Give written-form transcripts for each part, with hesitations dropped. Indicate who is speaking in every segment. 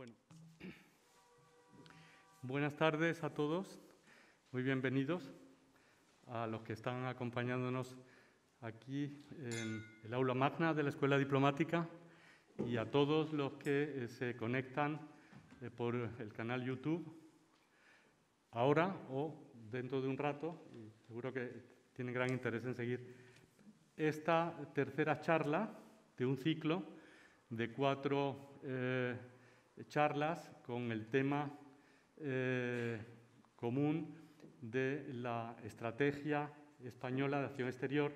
Speaker 1: Bueno, buenas tardes a todos, muy bienvenidos a los que están acompañándonos aquí en el aula magna de la Escuela Diplomática y a todos los que se conectan por el canal YouTube ahora o dentro de un rato, y seguro que tienen gran interés en seguir esta tercera charla de un ciclo de 4 charlas con el tema común de la estrategia española de acción exterior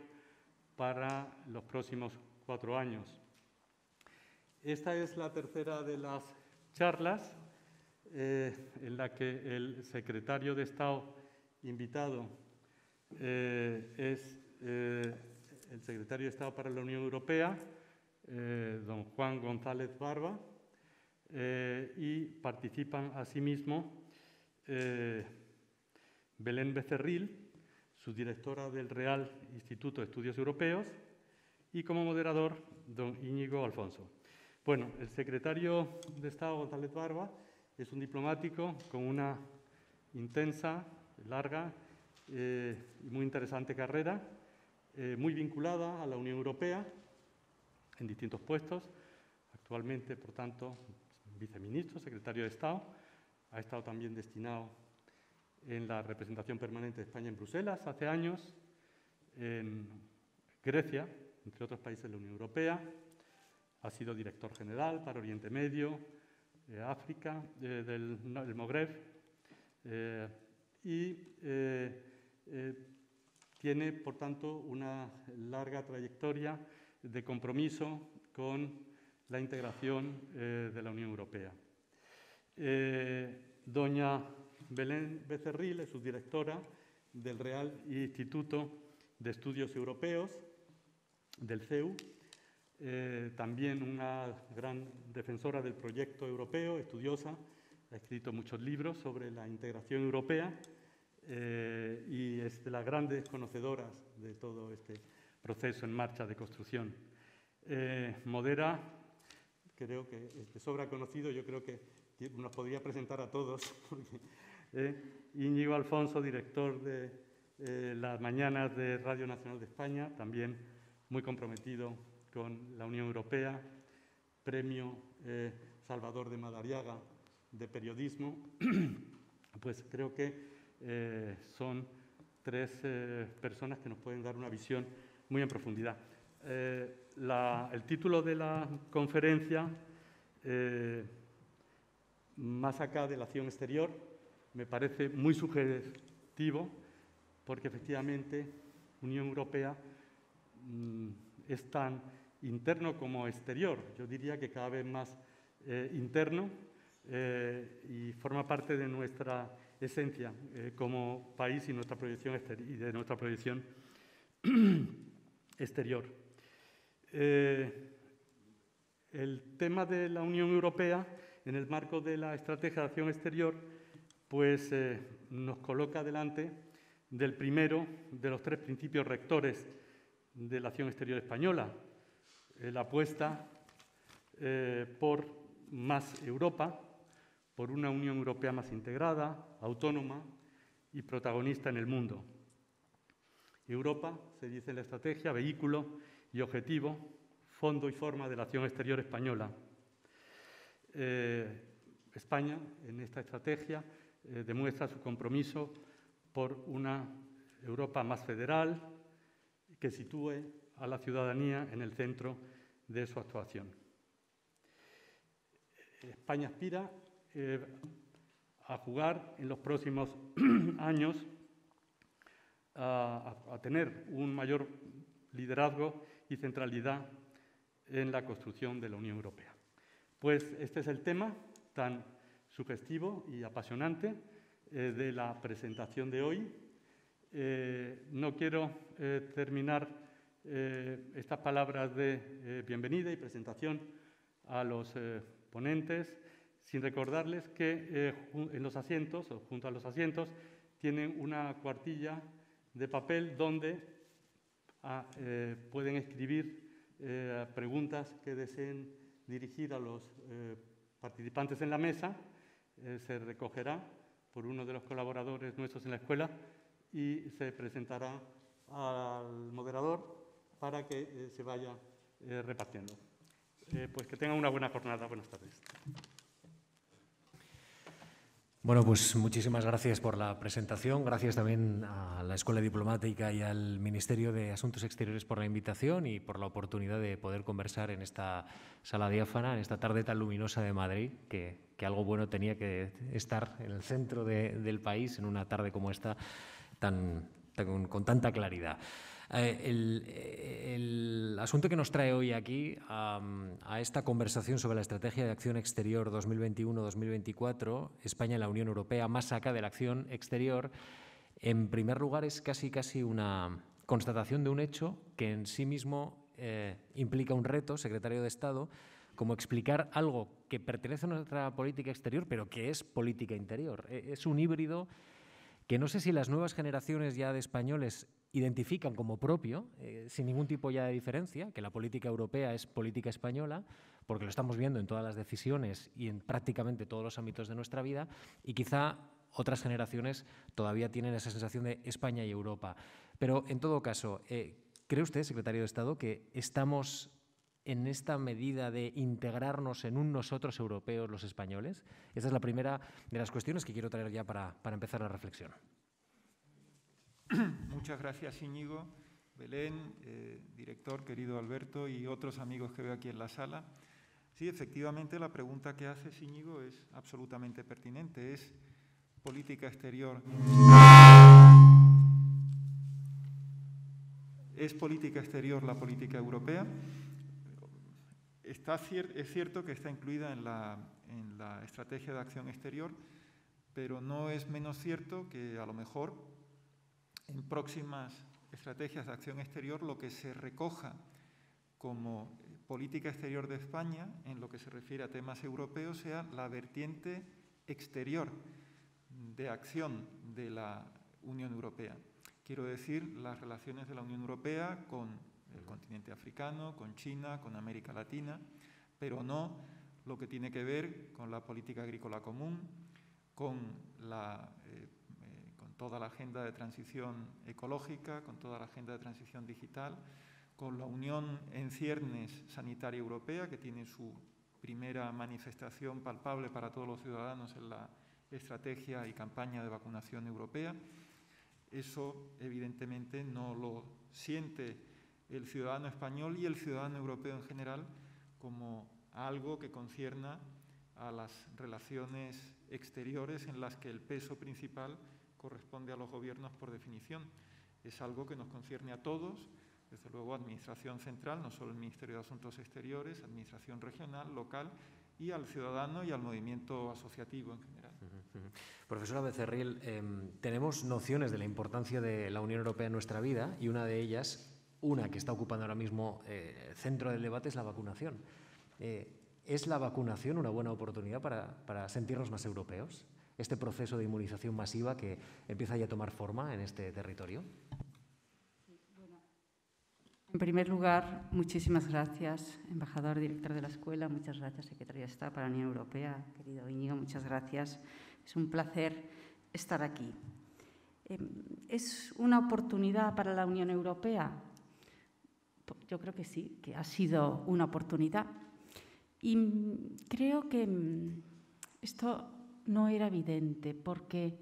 Speaker 1: para los próximos 4 años. Esta es la tercera de las charlas en la que el secretario de Estado invitado es el secretario de Estado para la Unión Europea, don Juan González Barba, y participan asimismo Belén Becerril, subdirectora del Real Instituto de Estudios Europeos, y como moderador don Íñigo Alfonso. Bueno, el secretario de Estado, González Barba, es un diplomático con una intensa, larga y muy interesante carrera, muy vinculada a la Unión Europea en distintos puestos. Actualmente, por tanto, viceministro, secretario de Estado. Ha estado también destinado en la representación permanente de España en Bruselas hace años, en Grecia, entre otros países de la Unión Europea. Ha sido director general para Oriente Medio, África, del Magreb, y tiene, por tanto, una larga trayectoria de compromiso con la integración de la Unión Europea. Doña Belén Becerril es subdirectora del Real Instituto de Estudios Europeos, del CEU, también una gran defensora del proyecto europeo, estudiosa, ha escrito muchos libros sobre la integración europea y es de las grandes conocedoras de todo este proceso en marcha de construcción. Modera, creo que es de sobra conocido, yo creo que nos podría presentar a todos, porque Íñigo Alfonso, director de las mañanas de Radio Nacional de España, también muy comprometido con la Unión Europea, premio Salvador de Madariaga de periodismo, pues creo que son 3 personas que nos pueden dar una visión muy en profundidad. El título de la conferencia, Más acá de la acción exterior, me parece muy sugestivo porque efectivamente Unión Europea es tan interno como exterior. Yo diría que cada vez más interno y forma parte de nuestra esencia como país y nuestra proyección exterior. El tema de la Unión Europea en el marco de la estrategia de acción exterior pues nos coloca delante del primero de los 3 principios rectores de la acción exterior española, la apuesta por más Europa, por una Unión Europea más integrada, autónoma y protagonista en el mundo. Europa, se dice en la estrategia, vehículo y objetivo, fondo y forma de la acción exterior española. España, en esta estrategia, demuestra su compromiso por una Europa más federal que sitúe a la ciudadanía en el centro de su actuación. España aspira a jugar en los próximos años a tener un mayor liderazgo y centralidad en la construcción de la Unión Europea. Pues este es el tema tan sugestivo y apasionante de la presentación de hoy. No quiero terminar estas palabras de bienvenida y presentación a los ponentes sin recordarles que en los asientos, o junto a los asientos, tienen una cuartilla de papel donde pueden escribir preguntas que deseen dirigir a los participantes en la mesa se recogerá por uno de los colaboradores nuestros en la escuela y se presentará al moderador para que se vaya repartiendo. Pues que tengan una buena jornada. Buenas tardes.
Speaker 2: Bueno, pues muchísimas gracias por la presentación. Gracias también a la Escuela Diplomática y al Ministerio de Asuntos Exteriores por la invitación y por la oportunidad de poder conversar en esta sala diáfana, en esta tarde tan luminosa de Madrid, que algo bueno tenía que estar en el centro del país en una tarde como esta con tanta claridad. El asunto que nos trae hoy aquí a esta conversación sobre la Estrategia de Acción Exterior 2021-2024, España y la Unión Europea, más acá de la acción exterior, en primer lugar es casi una constatación de un hecho que en sí mismo implica un reto, secretario de Estado, como explicar algo que pertenece a nuestra política exterior, pero que es política interior. Es un híbrido que no sé si las nuevas generaciones ya de españoles identifican como propio, sin ningún tipo ya de diferencia, que la política europea es política española, porque lo estamos viendo en todas las decisiones y en prácticamente todos los ámbitos de nuestra vida, y quizá otras generaciones todavía tienen esa sensación de España y Europa. Pero, en todo caso, ¿cree usted, secretario de Estado, que estamos en esta medida de integrarnos en un nosotros europeos los españoles? Esa es la primera de las cuestiones que quiero traer ya para empezar la reflexión.
Speaker 3: Muchas gracias, Íñigo, Belén, director, querido Alberto y otros amigos que veo aquí en la sala. Sí, efectivamente, la pregunta que haces, Íñigo, es absolutamente pertinente. ¿Es política exterior? ¿Es política exterior la política europea? Es cierto que está incluida en la Estrategia de Acción Exterior, pero no es menos cierto que a lo mejor en próximas estrategias de acción exterior lo que se recoja como política exterior de España en lo que se refiere a temas europeos sea la vertiente exterior de acción de la Unión Europea. Quiero decir, las relaciones de la Unión Europea con el continente africano, con China, con América Latina, pero no lo que tiene que ver con la política agrícola común, con toda la agenda de transición ecológica, con toda la agenda de transición digital, con la Unión en ciernes sanitaria europea, que tiene su primera manifestación palpable para todos los ciudadanos en la estrategia y campaña de vacunación europea. Eso, evidentemente, no lo siente el ciudadano español y el ciudadano europeo en general como algo que concierna a las relaciones exteriores en las que el peso principal corresponde a los gobiernos por definición. Es algo que nos concierne a todos, desde luego Administración Central, no solo el Ministerio de Asuntos Exteriores, Administración Regional, local, y al ciudadano y al movimiento asociativo en general.
Speaker 2: Profesora Becerril, tenemos nociones de la importancia de la Unión Europea en nuestra vida y una de ellas, una que está ocupando ahora mismo centro del debate, es la vacunación. ¿Es la vacunación una buena oportunidad para sentirnos más europeos? Este proceso de inmunización masiva que empieza ya a tomar forma en este territorio.
Speaker 4: En primer lugar, muchísimas gracias, embajador, director de la escuela, muchas gracias, secretaria de Estado para la Unión Europea, querido Íñigo, muchas gracias. Es un placer estar aquí. ¿Es una oportunidad para la Unión Europea? Yo creo que sí, que ha sido una oportunidad. Y creo que esto no era evidente, porque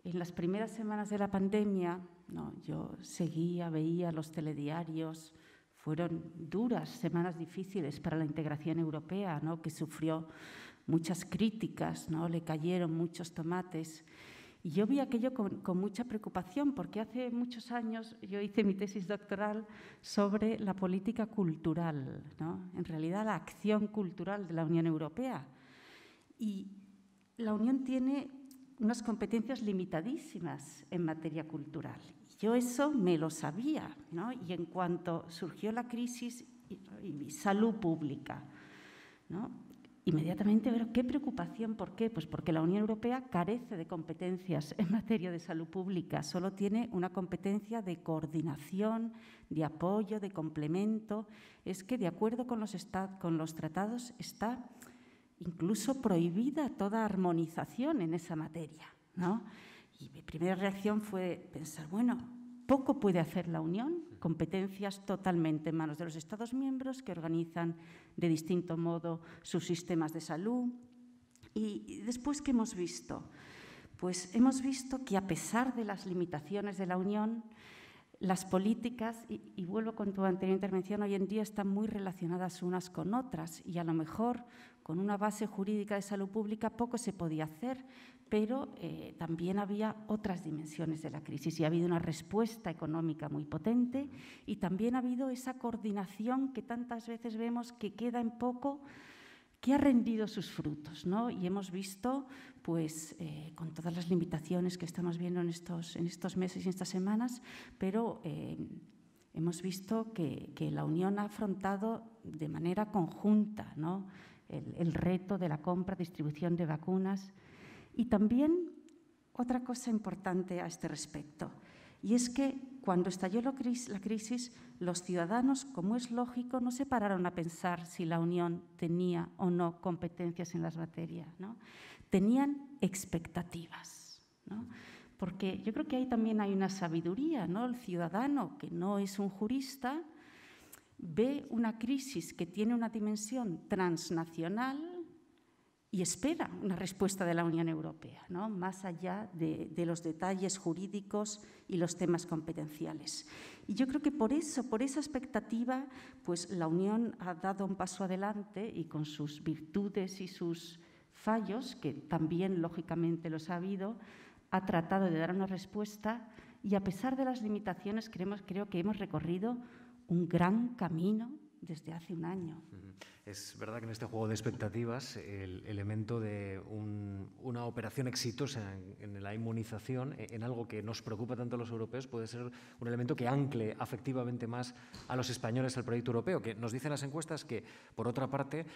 Speaker 4: en las primeras semanas de la pandemia, yo veía los telediarios, fueron duras, semanas difíciles para la integración europea, que sufrió muchas críticas, le cayeron muchos tomates. Y yo vi aquello con mucha preocupación, porque hace muchos años yo hice mi tesis doctoral sobre la política cultural, en realidad la acción cultural de la Unión Europea. Y la Unión tiene unas competencias limitadísimas en materia cultural. Yo eso me lo sabía, y en cuanto surgió la crisis y salud pública, inmediatamente, pero qué preocupación, ¿por qué? Pues porque la Unión Europea carece de competencias en materia de salud pública, solo tiene una competencia de coordinación, de apoyo, de complemento. Es que, de acuerdo con los tratados, está incluso prohibida toda armonización en esa materia, ¿no? Y mi primera reacción fue pensar, bueno, poco puede hacer la Unión, competencias totalmente en manos de los Estados miembros que organizan de distinto modo sus sistemas de salud. Y después, ¿qué hemos visto? Pues hemos visto que a pesar de las limitaciones de la Unión, las políticas, y vuelvo con tu anterior intervención, hoy en día están muy relacionadas unas con otras y a lo mejor con una base jurídica de salud pública poco se podía hacer, pero también había otras dimensiones de la crisis y ha habido una respuesta económica muy potente y también ha habido esa coordinación que tantas veces vemos que queda en poco, que ha rendido sus frutos, ¿no? Y hemos visto, pues, con todas las limitaciones que estamos viendo en estos meses y estas semanas, pero hemos visto que la Unión ha afrontado de manera conjunta, ¿no?, el reto de la compra, distribución de vacunas. Y también otra cosa importante a este respecto, y es que cuando estalló la crisis, los ciudadanos, como es lógico, no se pararon a pensar si la Unión tenía o no competencias en las materias, ¿no? Tenían expectativas, ¿no? Porque yo creo que ahí también hay una sabiduría, ¿no? El ciudadano, que no es un jurista, ve una crisis que tiene una dimensión transnacional y espera una respuesta de la Unión Europea, ¿no?, más allá de los detalles jurídicos y los temas competenciales. Y yo creo que por esa expectativa, pues la Unión ha dado un paso adelante y con sus virtudes y sus fallos, que también lógicamente los ha habido, ha tratado de dar una respuesta y a pesar de las limitaciones creo que hemos recorrido un gran camino desde hace un año.
Speaker 2: Es verdad que en este juego de expectativas el elemento de una operación exitosa en la inmunización, en algo que nos preocupa tanto a los europeos, puede ser un elemento que ancle afectivamente más a los españoles al proyecto europeo, que nos dicen las encuestas que, por otra parte,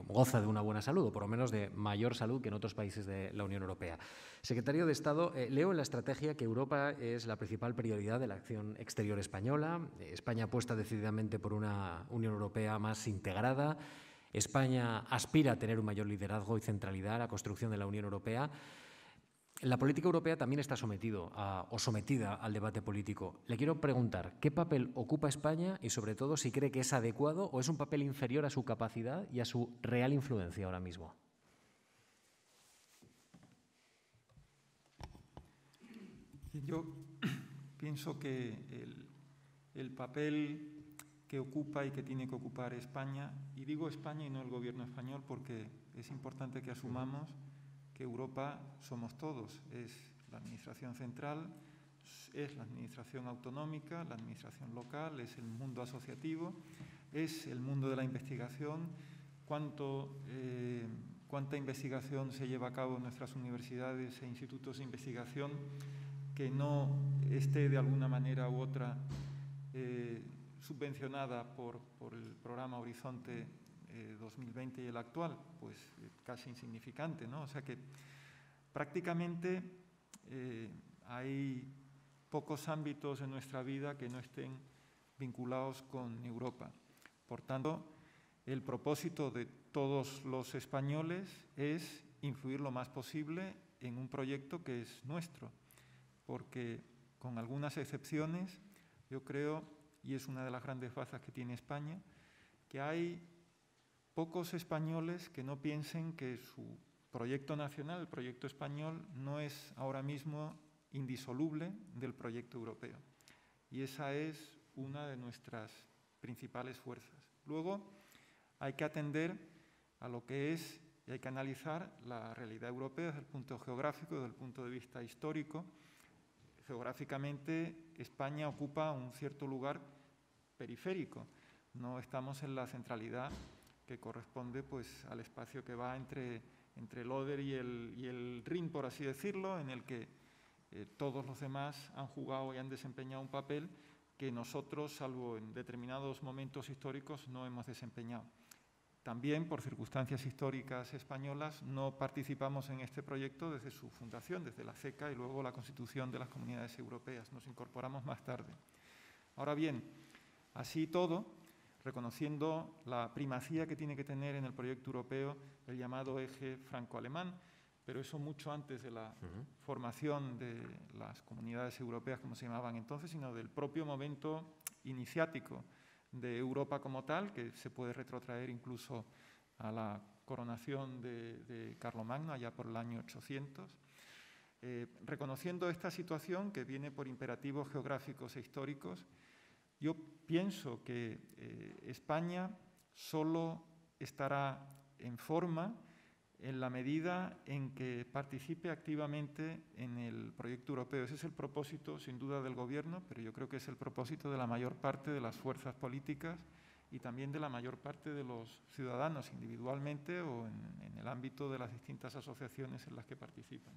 Speaker 2: goza de una buena salud, o por lo menos de mayor salud que en otros países de la Unión Europea. Secretario de Estado, leo en la estrategia que Europa es la principal prioridad de la acción exterior española. España apuesta decididamente por una Unión Europea más integrada. España aspira a tener un mayor liderazgo y centralidad a la construcción de la Unión Europea. La política europea también está sometida al debate político. Le quiero preguntar, ¿qué papel ocupa España y, sobre todo, si cree que es adecuado o es un papel inferior a su capacidad y a su real influencia ahora mismo?
Speaker 3: Yo pienso que el papel que ocupa y que tiene que ocupar España, y digo España y no el gobierno español porque es importante que asumamos que Europa somos todos, es la administración central, es la administración autonómica, la administración local, es el mundo asociativo, es el mundo de la investigación, cuánta investigación se lleva a cabo en nuestras universidades e institutos de investigación que no esté de alguna manera u otra subvencionada por el programa Horizonte 2020 y el actual, pues casi insignificante, ¿no? O sea que prácticamente hay pocos ámbitos en nuestra vida que no estén vinculados con Europa. Por tanto, el propósito de todos los españoles es influir lo más posible en un proyecto que es nuestro, porque con algunas excepciones, yo creo, y es una de las grandes bazas que tiene España, que hay pocos españoles que no piensen que su proyecto nacional, el proyecto español, no es ahora mismo indisoluble del proyecto europeo. Y esa es una de nuestras principales fuerzas. Luego, hay que atender a lo que es y hay que analizar la realidad europea desde el punto geográfico, desde el punto de vista histórico. Geográficamente, España ocupa un cierto lugar periférico. No estamos en la centralidad que corresponde pues, al espacio que va entre el Oder y el Rin, por así decirlo, en el que todos los demás han jugado y han desempeñado un papel que nosotros, salvo en determinados momentos históricos, no hemos desempeñado. También, por circunstancias históricas españolas, no participamos en este proyecto desde su fundación, desde la CECA y luego la constitución de las comunidades europeas. Nos incorporamos más tarde. Ahora bien, así todo, reconociendo la primacía que tiene que tener en el proyecto europeo el llamado eje franco-alemán, pero eso mucho antes de la formación de las comunidades europeas, como se llamaban entonces, sino del propio momento iniciático de Europa como tal, que se puede retrotraer incluso a la coronación de Carlomagno, allá por el año 800. Reconociendo esta situación que viene por imperativos geográficos e históricos, yo pienso que España solo estará en forma en la medida en que participe activamente en el proyecto europeo. Ese es el propósito, sin duda, del Gobierno, pero yo creo que es el propósito de la mayor parte de las fuerzas políticas y también de la mayor parte de los ciudadanos, individualmente o en el ámbito de las distintas asociaciones en las que participan.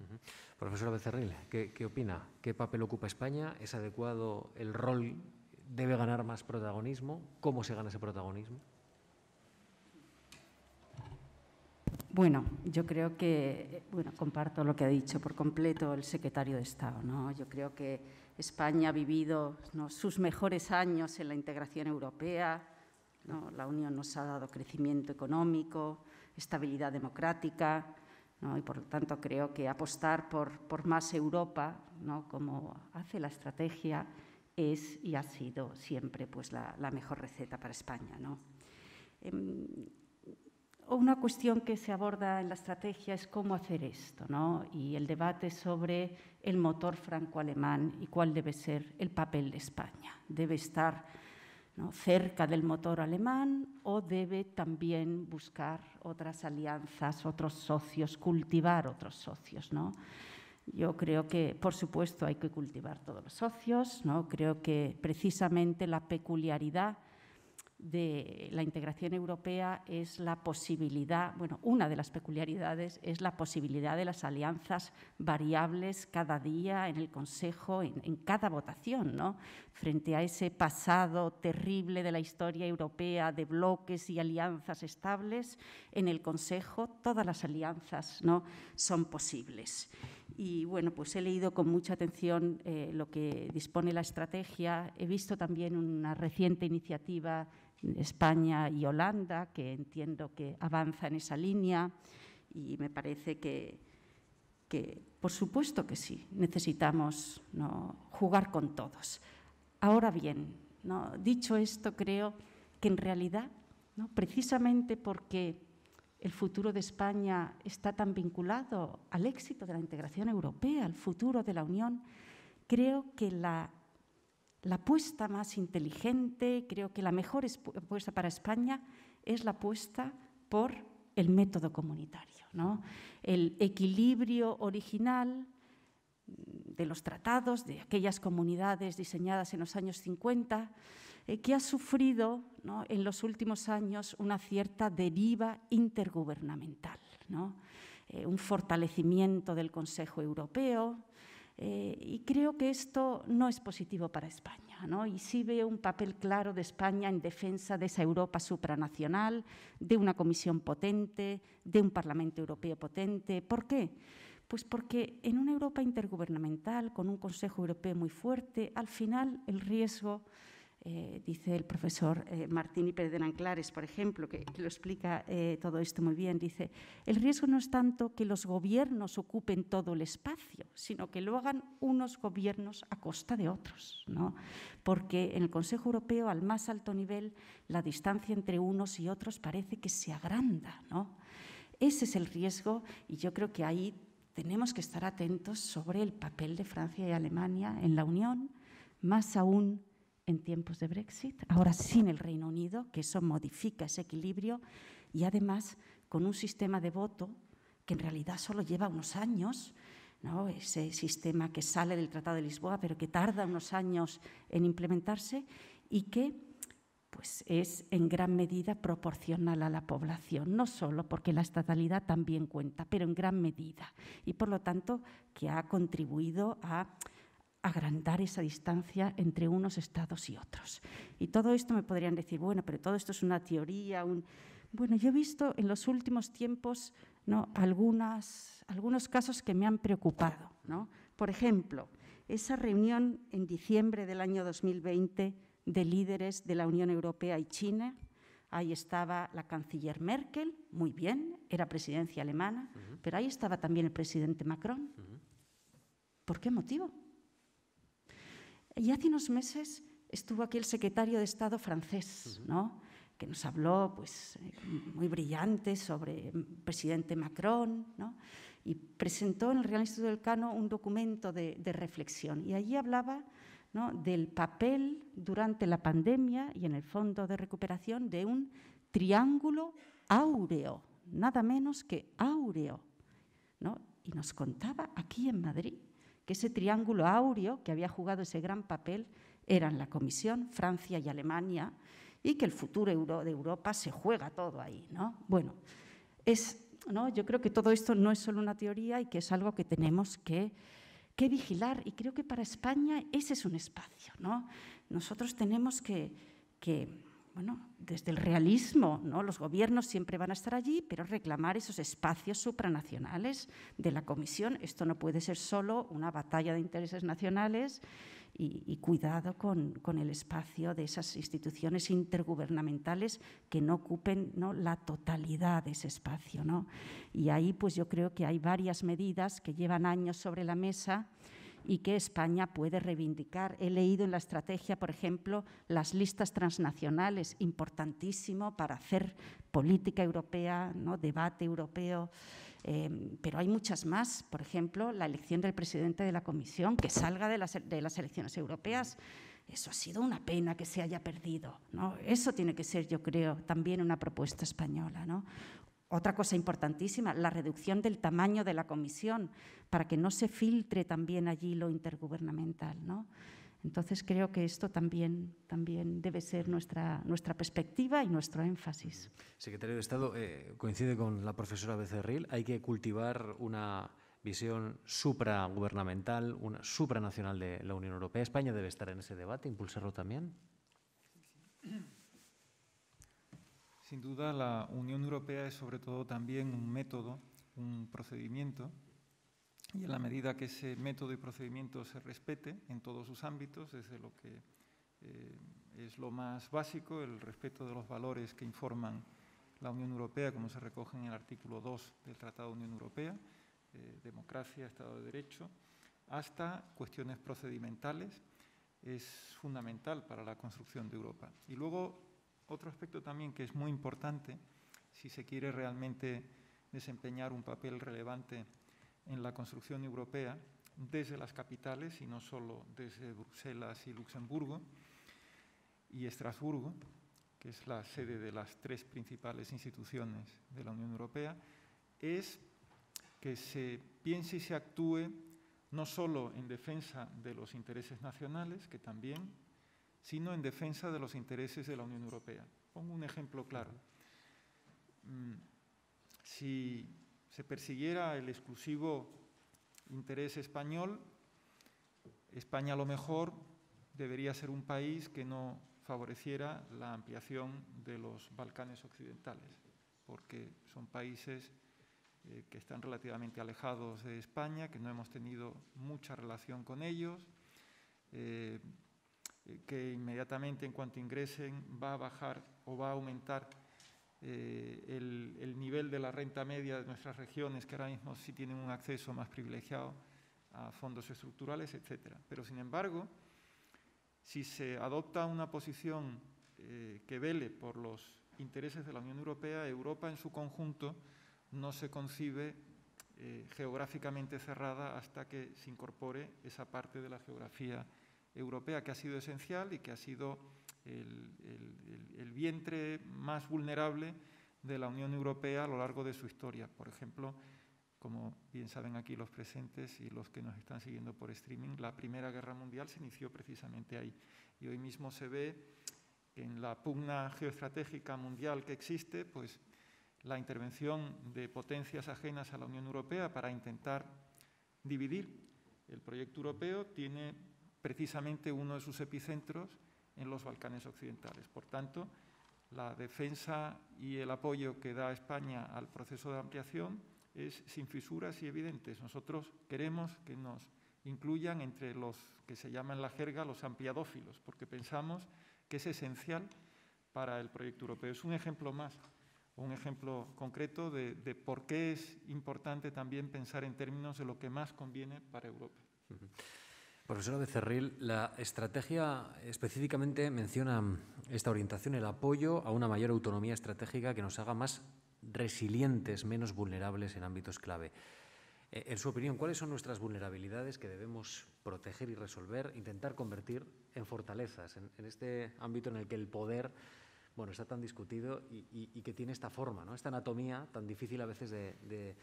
Speaker 2: Profesor Becerril, ¿qué opina? ¿Qué papel ocupa España? ¿Es adecuado el rol? ¿Debe ganar más protagonismo? ¿Cómo se gana ese protagonismo?
Speaker 4: Bueno, yo creo que, comparto lo que ha dicho por completo el secretario de Estado, ¿no? Yo creo que España ha vivido, ¿no?, sus mejores años en la integración europea, ¿no? La Unión nos ha dado crecimiento económico, estabilidad democrática, ¿no? Y por lo tanto creo que apostar por más Europa, ¿no?, como hace la estrategia, es y ha sido siempre pues, la mejor receta para España, ¿no? Una cuestión que se aborda en la estrategia es cómo hacer esto, ¿no? Y el debate sobre el motor franco-alemán y cuál debe ser el papel de España. ¿Debe estar, ¿no?, cerca del motor alemán o debe también buscar otras alianzas, otros socios, cultivar otros socios, ¿no? Yo creo que, por supuesto, hay que cultivar todos los socios, ¿no? Creo que precisamente la peculiaridad de la integración europea es la posibilidad, una de las peculiaridades es la posibilidad de las alianzas variables cada día en el Consejo, en cada votación, ¿no? Frente a ese pasado terrible de la historia europea de bloques y alianzas estables, en el Consejo todas las alianzas, ¿no?, son posibles. Y bueno, pues he leído con mucha atención lo que dispone la estrategia. He visto también una reciente iniciativa de España y Holanda, que entiendo que avanza en esa línea, y me parece que por supuesto que sí, necesitamos, ¿no?, jugar con todos. Ahora bien, ¿no?, dicho esto, creo que en realidad, ¿no?, precisamente porque el futuro de España está tan vinculado al éxito de la integración europea, al futuro de la Unión, creo que la apuesta más inteligente, creo que la mejor apuesta para España es la apuesta por el método comunitario, ¿no? El equilibrio original de los tratados, de aquellas comunidades diseñadas en los años 50, que ha sufrido, ¿no?, en los últimos años una cierta deriva intergubernamental, ¿no? Un fortalecimiento del Consejo Europeo, y creo que esto no es positivo para España, ¿no? Y sí veo un papel claro de España en defensa de esa Europa supranacional, de una Comisión potente, de un Parlamento Europeo potente. ¿Por qué? Pues porque en una Europa intergubernamental, con un Consejo Europeo muy fuerte, al final el riesgo, dice el profesor Martín Pérez de Nanclares, por ejemplo, que lo explica todo esto muy bien, dice, el riesgo no es tanto que los gobiernos ocupen todo el espacio, sino que lo hagan unos gobiernos a costa de otros, ¿no? Porque en el Consejo Europeo, al más alto nivel, la distancia entre unos y otros parece que se agranda, ¿no? Ese es el riesgo y yo creo que ahí tenemos que estar atentos sobre el papel de Francia y Alemania en la Unión, más aún en tiempos de Brexit, ahora sin el Reino Unido, que eso modifica ese equilibrio, y además con un sistema de voto que en realidad solo lleva unos años, ¿no? Ese sistema que sale del Tratado de Lisboa, pero que tarda unos años en implementarse y que pues, es en gran medida proporcional a la población, no solo porque la estatalidad también cuenta, pero en gran medida, y por lo tanto que ha contribuido a agrandar esa distancia entre unos estados y otros. Y todo esto me podrían decir, bueno, pero todo esto es una teoría. Bueno, yo he visto en los últimos tiempos, ¿no?, algunos casos que me han preocupado, ¿no? Por ejemplo, esa reunión en diciembre del año 2020 de líderes de la Unión Europea y China, ahí estaba la canciller Merkel, muy bien, era presidencia alemana, pero ahí estaba también el presidente Macron. ¿Por qué motivo? Y hace unos meses estuvo aquí el secretario de Estado francés, ¿no?, que nos habló pues, muy brillante sobre el presidente Macron, ¿no?, y presentó en el Real Instituto del Cano un documento de reflexión. Y allí hablaba, ¿no?, del papel durante la pandemia y en el Fondo de Recuperación de un triángulo áureo, nada menos que áureo, ¿no? Y nos contaba aquí en Madrid que ese triángulo áureo que había jugado ese gran papel eran la Comisión, Francia y Alemania, y que el futuro de Europa se juega todo ahí, ¿no? Bueno, ¿no?, yo creo que todo esto no es solo una teoría y que es algo que tenemos que vigilar, y creo que para España ese es un espacio, ¿no? Nosotros tenemos que bueno, desde el realismo, ¿no?, los gobiernos siempre van a estar allí, pero reclamar esos espacios supranacionales de la Comisión. Esto no puede ser solo una batalla de intereses nacionales, y cuidado con el espacio de esas instituciones intergubernamentales que no ocupen, ¿no?, la totalidad de ese espacio, ¿no? Y ahí pues yo creo que hay varias medidas que llevan años sobre la mesa y que España puede reivindicar. He leído en la estrategia, por ejemplo, las listas transnacionales, importantísimo para hacer política europea, ¿no?, debate europeo, pero hay muchas más. Por ejemplo, la elección del presidente de la Comisión, que salga de las elecciones europeas. Eso ha sido una pena que se haya perdido, ¿no? Eso tiene que ser, yo creo, también una propuesta española, ¿no? Otra cosa importantísima, la reducción del tamaño de la Comisión, para que no se filtre también allí lo intergubernamental, ¿no? Entonces, creo que esto también debe ser nuestra perspectiva y nuestro énfasis.
Speaker 2: Secretario de Estado, coincide con la profesora Becerril, hay que cultivar una visión supragubernamental, una supranacional de la Unión Europea. ¿España debe estar en ese debate, impulsarlo también?
Speaker 3: Sin duda, la Unión Europea es sobre todo también un método, un procedimiento, y en la medida que ese método y procedimiento se respete en todos sus ámbitos, desde lo que es lo más básico, el respeto de los valores que informan la Unión Europea, como se recogen en el artículo 2 del Tratado de Unión Europea, democracia, Estado de Derecho, hasta cuestiones procedimentales, es fundamental para la construcción de Europa. Y luego, otro aspecto también que es muy importante, si se quiere realmente desempeñar un papel relevante en la construcción europea, desde las capitales y no solo desde Bruselas y Luxemburgo y Estrasburgo, que es la sede de las tres principales instituciones de la Unión Europea, es que se piense y se actúe no solo en defensa de los intereses nacionales, que también, sino en defensa de los intereses de la Unión Europea. Pongo un ejemplo claro. Si se persiguiera el exclusivo interés español, España a lo mejor debería ser un país que no favoreciera la ampliación de los Balcanes occidentales, porque son países que están relativamente alejados de España, que no hemos tenido mucha relación con ellos, que inmediatamente en cuanto ingresen va a bajar o va a aumentar el nivel de la renta media de nuestras regiones, que ahora mismo sí tienen un acceso más privilegiado a fondos estructurales, etc. Pero, sin embargo, si se adopta una posición que vele por los intereses de la Unión Europea, Europa en su conjunto no se concibe geográficamente cerrada hasta que se incorpore esa parte de la geografía europea que ha sido esencial y que ha sido el vientre más vulnerable de la Unión Europea a lo largo de su historia. Por ejemplo, como bien saben aquí los presentes y los que nos están siguiendo por streaming, la Primera Guerra Mundial se inició precisamente ahí. Y hoy mismo se ve que en la pugna geoestratégica mundial que existe, pues la intervención de potencias ajenas a la Unión Europea para intentar dividir el proyecto europeo tiene precisamente uno de sus epicentros en los Balcanes occidentales. Por tanto, la defensa y el apoyo que da España al proceso de ampliación es sin fisuras y evidentes. Nosotros queremos que nos incluyan entre los que se llaman en la jerga los ampliadófilos, porque pensamos que es esencial para el proyecto europeo. Es un ejemplo más, un ejemplo concreto de por qué es importante también pensar en términos de lo que más conviene para Europa.
Speaker 2: Profesora Becerril, la estrategia específicamente menciona esta orientación, el apoyo a una mayor autonomía estratégica que nos haga más resilientes, menos vulnerables en ámbitos clave. En su opinión, ¿cuáles son nuestras vulnerabilidades que debemos proteger y resolver, intentar convertir en fortalezas en este ámbito en el que el poder, bueno, está tan discutido y que tiene esta forma, ¿no? Esta anatomía tan difícil a veces de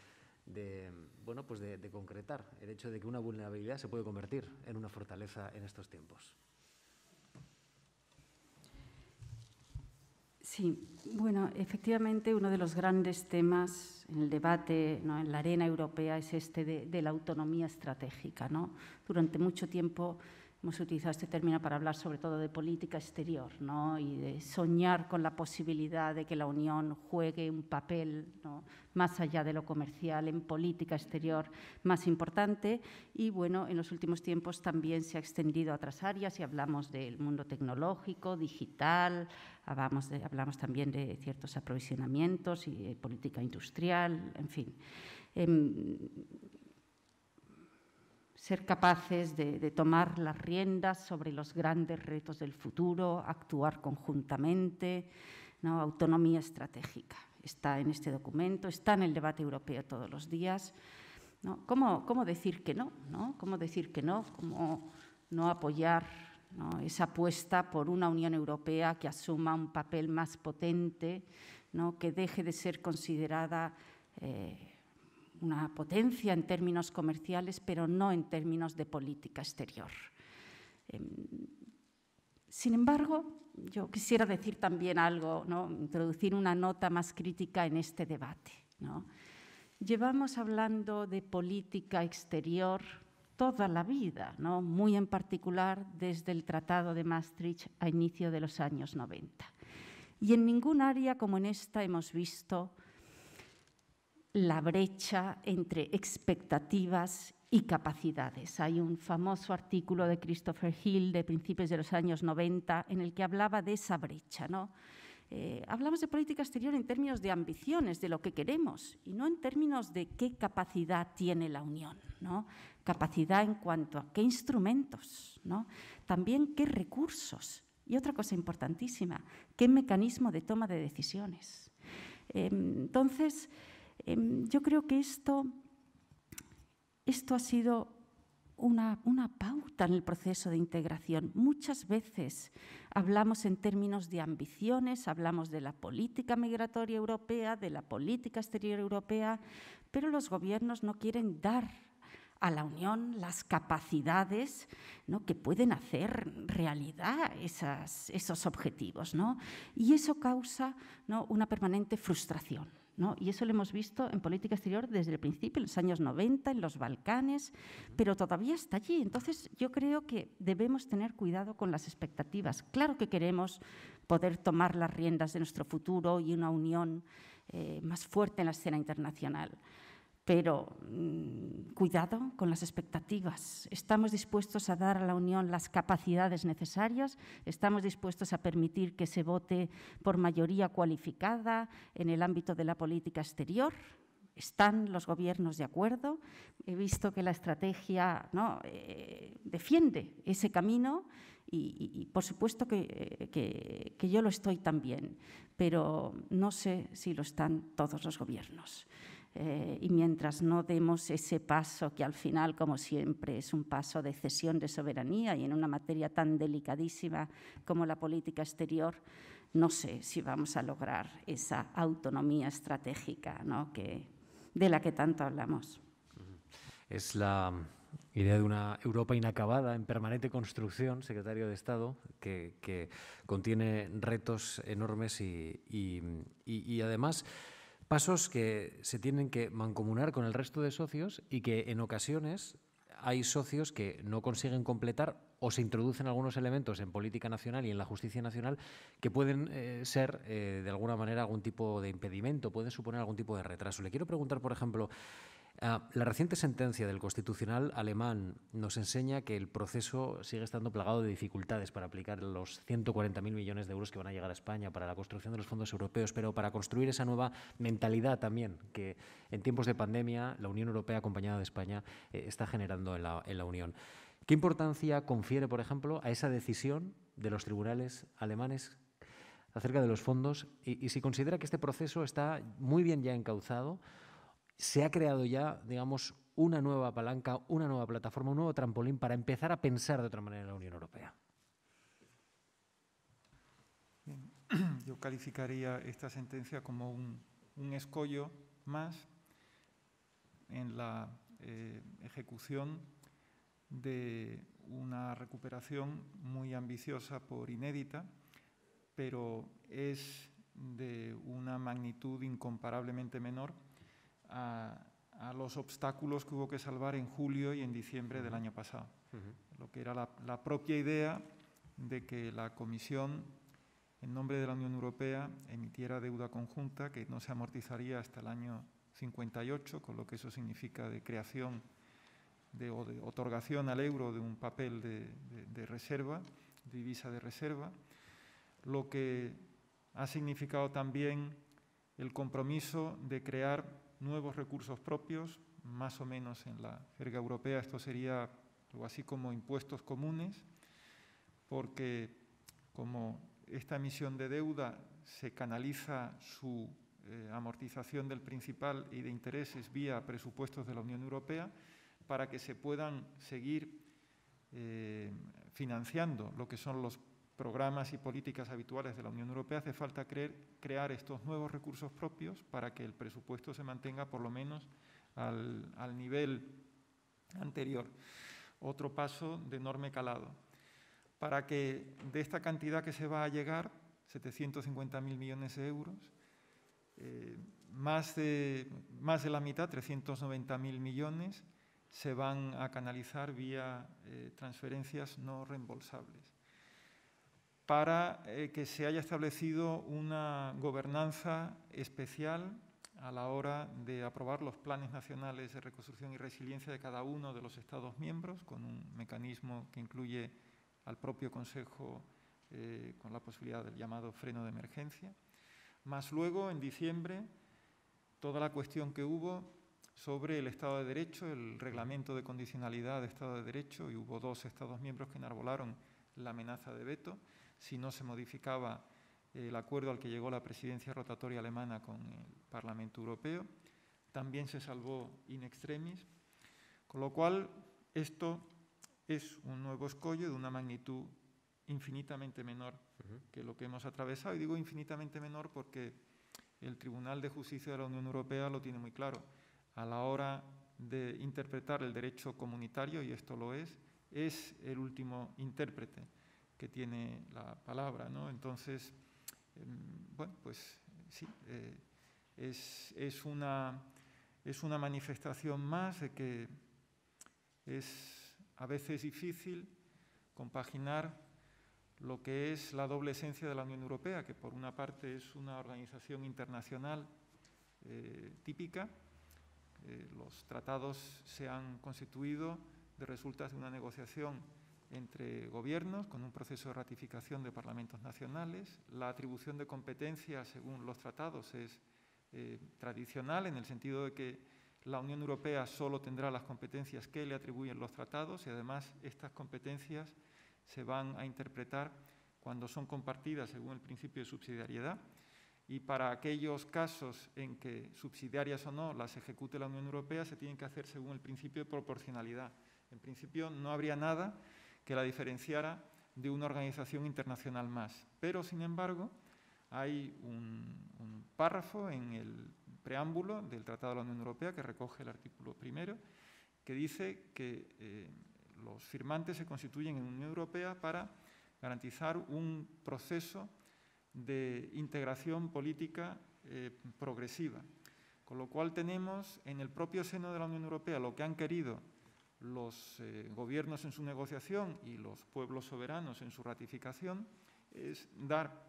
Speaker 2: concretar, el hecho de que una vulnerabilidad se puede convertir en una fortaleza en estos tiempos?
Speaker 4: Sí, bueno, efectivamente uno de los grandes temas en el debate, ¿no?, en la arena europea es este de la autonomía estratégica, ¿no? Durante mucho tiempo hemos utilizado este término para hablar sobre todo de política exterior, ¿no?, y de soñar con la posibilidad de que la Unión juegue un papel, ¿no?, más allá de lo comercial, en política exterior más importante. Y bueno, en los últimos tiempos también se ha extendido a otras áreas y hablamos del mundo tecnológico, digital, hablamos también de ciertos aprovisionamientos y de política industrial, en fin. Ser capaces de tomar las riendas sobre los grandes retos del futuro, actuar conjuntamente, ¿no? Autonomía estratégica. Está en este documento, está en el debate europeo todos los días, ¿no? ¿Cómo decir que no, ¿no? ¿Cómo decir que no? ¿Cómo no apoyar, ¿no?, esa apuesta por una Unión Europea que asuma un papel más potente, ¿no?, que deje de ser considerada una potencia en términos comerciales, pero no en términos de política exterior? Sin embargo, yo quisiera decir también algo, ¿no?, introducir una nota más crítica en este debate, ¿no? Llevamos hablando de política exterior toda la vida, ¿no?, muy en particular desde el Tratado de Maastricht a inicio de los años 90. Y en ningún área como en esta hemos visto la brecha entre expectativas y capacidades. Hay un famoso artículo de Christopher Hill de principios de los años 90 en el que hablaba de esa brecha, ¿no? Hablamos de política exterior en términos de ambiciones, de lo que queremos, y no en términos de qué capacidad tiene la Unión, ¿no? Capacidad en cuanto a qué instrumentos, ¿no? También qué recursos. Y otra cosa importantísima, qué mecanismo de toma de decisiones. Entonces, yo creo que esto ha sido una pauta en el proceso de integración. Muchas veces hablamos en términos de ambiciones, hablamos de la política migratoria europea, de la política exterior europea, pero los gobiernos no quieren dar a la Unión las capacidades, ¿no?, que pueden hacer realidad esos objetivos, ¿no? Y eso causa, ¿no?, una permanente frustración, ¿no? Y eso lo hemos visto en política exterior desde el principio, en los años 90, en los Balcanes, pero todavía está allí. Entonces, yo creo que debemos tener cuidado con las expectativas. Claro que queremos poder tomar las riendas de nuestro futuro y una unión más fuerte en la escena internacional, pero cuidado con las expectativas. Estamos dispuestos a dar a la Unión las capacidades necesarias, estamos dispuestos a permitir que se vote por mayoría cualificada en el ámbito de la política exterior. ¿Están los gobiernos de acuerdo? He visto que la estrategia, ¿no?, defiende ese camino y por supuesto que yo lo estoy también, pero no sé si lo están todos los gobiernos. Y mientras no demos ese paso, que al final, como siempre, es un paso de cesión de soberanía y en una materia tan delicadísima como la política exterior, no sé si vamos a lograr esa autonomía estratégica, ¿no?, de la que tanto hablamos.
Speaker 2: Es la idea de una Europa inacabada, en permanente construcción, secretario de Estado, que contiene retos enormes y además pasos que se tienen que mancomunar con el resto de socios y que en ocasiones hay socios que no consiguen completar o se introducen algunos elementos en política nacional y en la justicia nacional que pueden ser de alguna manera algún tipo de impedimento, pueden suponer algún tipo de retraso. Le quiero preguntar, por ejemplo, La reciente sentencia del Constitucional alemán nos enseña que el proceso sigue estando plagado de dificultades para aplicar los 140.000 millones de euros que van a llegar a España para la construcción de los fondos europeos, pero para construir esa nueva mentalidad también que en tiempos de pandemia la Unión Europea, acompañada de España, está generando en la Unión. ¿Qué importancia confiere, por ejemplo, a esa decisión de los tribunales alemanes acerca de los fondos y si considera que este proceso está muy bien ya encauzado? ¿Se ha creado ya, digamos, una nueva palanca, una nueva plataforma, un nuevo trampolín para empezar a pensar de otra manera en la Unión Europea?
Speaker 3: Bien. Yo calificaría esta sentencia como un escollo más en la ejecución de una recuperación muy ambiciosa por inédita, pero es de una magnitud incomparablemente menor a los obstáculos que hubo que salvar en julio y en diciembre del año pasado. Lo que era la propia idea de que la Comisión, en nombre de la Unión Europea, emitiera deuda conjunta que no se amortizaría hasta el año 58, con lo que eso significa de creación o de otorgación al euro de un papel de reserva, de divisa de reserva, lo que ha significado también el compromiso de crear nuevos recursos propios, más o menos en la jerga europea esto sería algo así como impuestos comunes, porque como esta emisión de deuda se canaliza su amortización del principal y de intereses vía presupuestos de la Unión Europea, para que se puedan seguir financiando lo que son los programas y políticas habituales de la Unión Europea, hace falta crear estos nuevos recursos propios para que el presupuesto se mantenga por lo menos al nivel anterior. Otro paso de enorme calado. Para que de esta cantidad que se va a llegar, 750.000 millones de euros, más de la mitad, 390.000 millones, se van a canalizar vía transferencias no reembolsables, para que se haya establecido una gobernanza especial a la hora de aprobar los planes nacionales de reconstrucción y resiliencia de cada uno de los Estados miembros, con un mecanismo que incluye al propio Consejo con la posibilidad del llamado freno de emergencia. Más luego, en diciembre, toda la cuestión que hubo sobre el Estado de Derecho, el reglamento de condicionalidad de Estado de Derecho, y hubo 2 Estados miembros que enarbolaron la amenaza de veto si no se modificaba el acuerdo al que llegó la presidencia rotatoria alemana con el Parlamento Europeo. También se salvó in extremis, con lo cual esto es un nuevo escollo de una magnitud infinitamente menor que lo que hemos atravesado. Y digo infinitamente menor porque el Tribunal de Justicia de la Unión Europea lo tiene muy claro. A la hora de interpretar el derecho comunitario, y esto lo es el último intérprete que tiene la palabra, ¿no? Entonces, bueno, pues sí, es una manifestación más de que es a veces difícil compaginar lo que es la doble esencia de la Unión Europea, que por una parte es una organización internacional típica. Los tratados se han constituido de resultas de una negociación entre gobiernos con un proceso de ratificación de parlamentos nacionales. La atribución de competencias según los tratados es tradicional, en el sentido de que la Unión Europea solo tendrá las competencias que le atribuyen los tratados, y además estas competencias se van a interpretar cuando son compartidas según el principio de subsidiariedad. Y para aquellos casos en que, subsidiarias o no, las ejecute la Unión Europea, se tienen que hacer según el principio de proporcionalidad. En principio no habría nada que la diferenciara de una organización internacional más. Pero, sin embargo, hay un párrafo en el preámbulo del Tratado de la Unión Europea que recoge el artículo 1, que dice que los firmantes se constituyen en Unión Europea para garantizar un proceso de integración política progresiva. Con lo cual tenemos en el propio seno de la Unión Europea lo que han querido los gobiernos en su negociación y los pueblos soberanos en su ratificación, es dar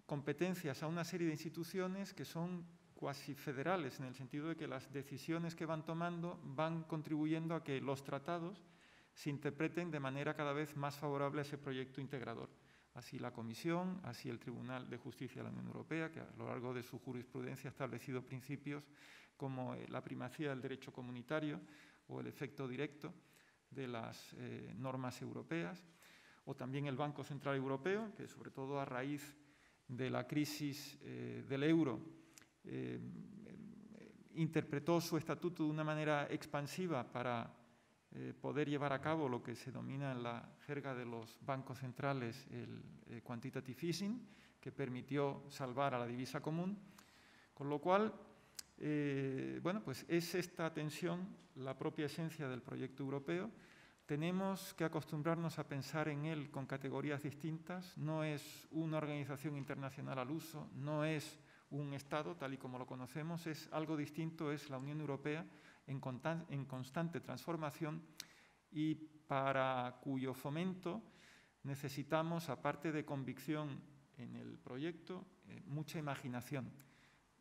Speaker 3: competencias a una serie de instituciones que son cuasi federales, en el sentido de que las decisiones que van tomando van contribuyendo a que los tratados se interpreten de manera cada vez más favorable a ese proyecto integrador. Así la Comisión, así el Tribunal de Justicia de la Unión Europea, que a lo largo de su jurisprudencia ha establecido principios como la primacía del derecho comunitario o el efecto directo de las normas europeas, o también el Banco Central Europeo, que sobre todo a raíz de la crisis del euro interpretó su estatuto de una manera expansiva para poder llevar a cabo lo que se denomina en la jerga de los bancos centrales el quantitative easing, que permitió salvar a la divisa común, con lo cual, bueno, pues es esta tensión la propia esencia del proyecto europeo. Tenemos que acostumbrarnos a pensar en él con categorías distintas. No es una organización internacional al uso, no es un Estado tal y como lo conocemos, es algo distinto, es la Unión Europea en constante transformación y para cuyo fomento necesitamos, aparte de convicción en el proyecto, mucha imaginación,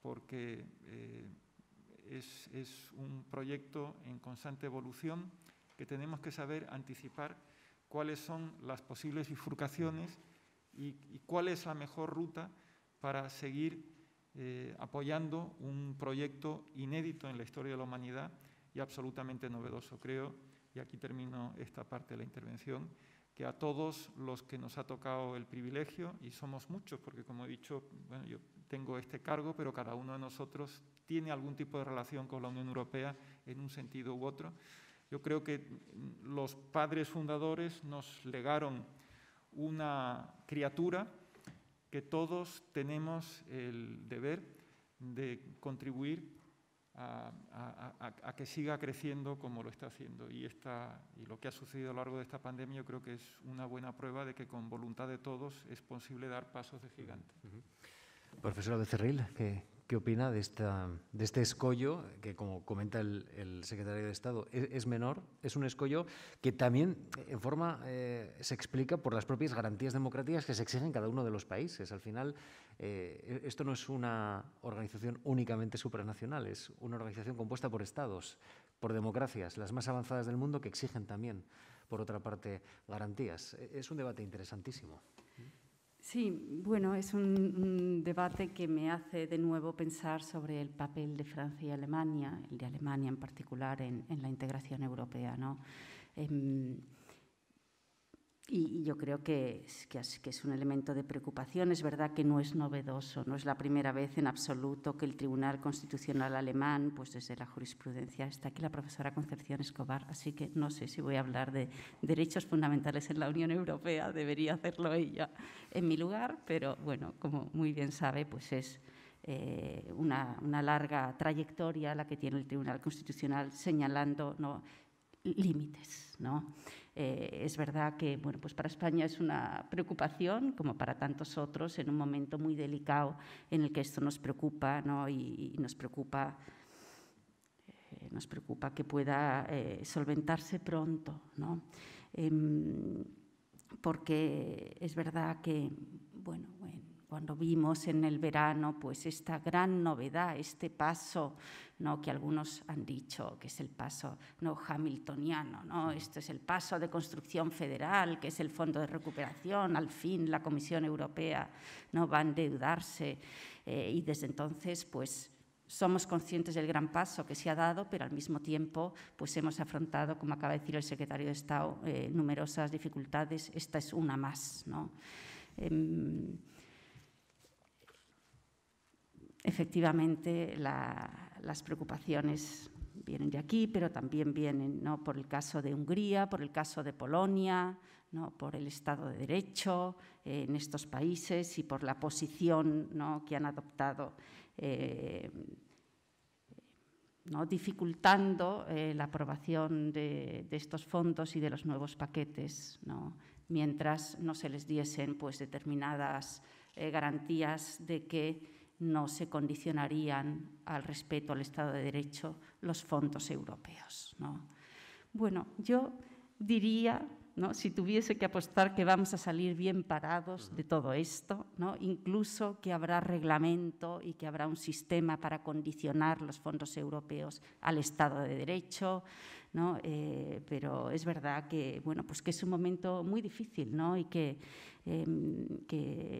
Speaker 3: porque es un proyecto en constante evolución que tenemos que saber anticipar cuáles son las posibles bifurcaciones y cuál es la mejor ruta para seguir apoyando un proyecto inédito en la historia de la humanidad y absolutamente novedoso. Creo, y aquí termino esta parte de la intervención, que a todos los que nos ha tocado el privilegio, y somos muchos, porque como he dicho, bueno, yo tengo este cargo, pero cada uno de nosotros tiene algún tipo de relación con la Unión Europea en un sentido u otro. Yo creo que los padres fundadores nos legaron una criatura que todos tenemos el deber de contribuir a que siga creciendo como lo está haciendo. Y lo que ha sucedido a lo largo de esta pandemia yo creo que es una buena prueba de que con voluntad de todos es posible dar pasos de gigante.
Speaker 2: Profesora Becerril, ¿qué opina de este escollo que, como comenta el secretario de Estado, es menor? Es un escollo que también en forma se explica por las propias garantías democráticas que se exigen en cada uno de los países. Al final, esto no es una organización únicamente supranacional, es una organización compuesta por estados, por democracias, las más avanzadas del mundo, que exigen también, por otra parte, garantías. Es un debate interesantísimo.
Speaker 4: Sí, bueno, es un debate que me hace de nuevo pensar sobre el papel de Francia y Alemania, el de Alemania en particular, en la integración europea, ¿no? Y yo creo que es un elemento de preocupación. Es verdad que no es novedoso, no es la primera vez en absoluto que el Tribunal Constitucional alemán, pues desde la jurisprudencia, está aquí la profesora Concepción Escobar, así que no sé si voy a hablar de derechos fundamentales en la Unión Europea, debería hacerlo ella en mi lugar, pero bueno, como muy bien sabe, pues es una larga trayectoria la que tiene el Tribunal Constitucional señalando, ¿no?, límites, ¿no? Es verdad que, bueno, pues para España es una preocupación, como para tantos otros, en un momento muy delicado en el que esto nos preocupa, ¿no? Y nos preocupa que pueda solventarse pronto, ¿no? Porque es verdad que, bueno, cuando vimos en el verano pues esta gran novedad, este paso, ¿no?, que algunos han dicho que es el paso, ¿no?, hamiltoniano, ¿no? Este es el paso de construcción federal, que es el Fondo de Recuperación, al fin la Comisión Europea, ¿no?, va a endeudarse y desde entonces pues somos conscientes del gran paso que se ha dado, pero al mismo tiempo pues hemos afrontado, como acaba de decir el secretario de Estado, numerosas dificultades. Esta es una más, ¿no? Efectivamente, las preocupaciones vienen de aquí, pero también vienen, ¿no?, por el caso de Hungría, por el caso de Polonia, ¿no?, por el Estado de Derecho en estos países y por la posición, ¿no?, que han adoptado, ¿no?, dificultando la aprobación de estos fondos y de los nuevos paquetes, ¿no?, mientras no se les diesen pues determinadas garantías de que no se condicionarían al respeto al Estado de Derecho los fondos europeos, ¿no? Bueno, yo diría ¿no? Si tuviese que apostar que vamos a salir bien parados de todo esto, ¿no? Incluso que habrá reglamento y que habrá un sistema para condicionar los fondos europeos al Estado de Derecho, ¿no? Pero es verdad que, bueno, pues que es un momento muy difícil, ¿no? Y que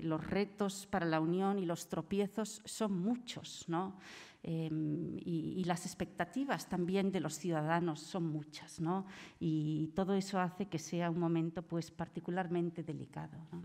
Speaker 4: los retos para la Unión y los tropiezos son muchos, ¿no? Y las expectativas también de los ciudadanos son muchas, ¿no? Y todo eso hace que sea un momento pues, particularmente delicado, ¿no?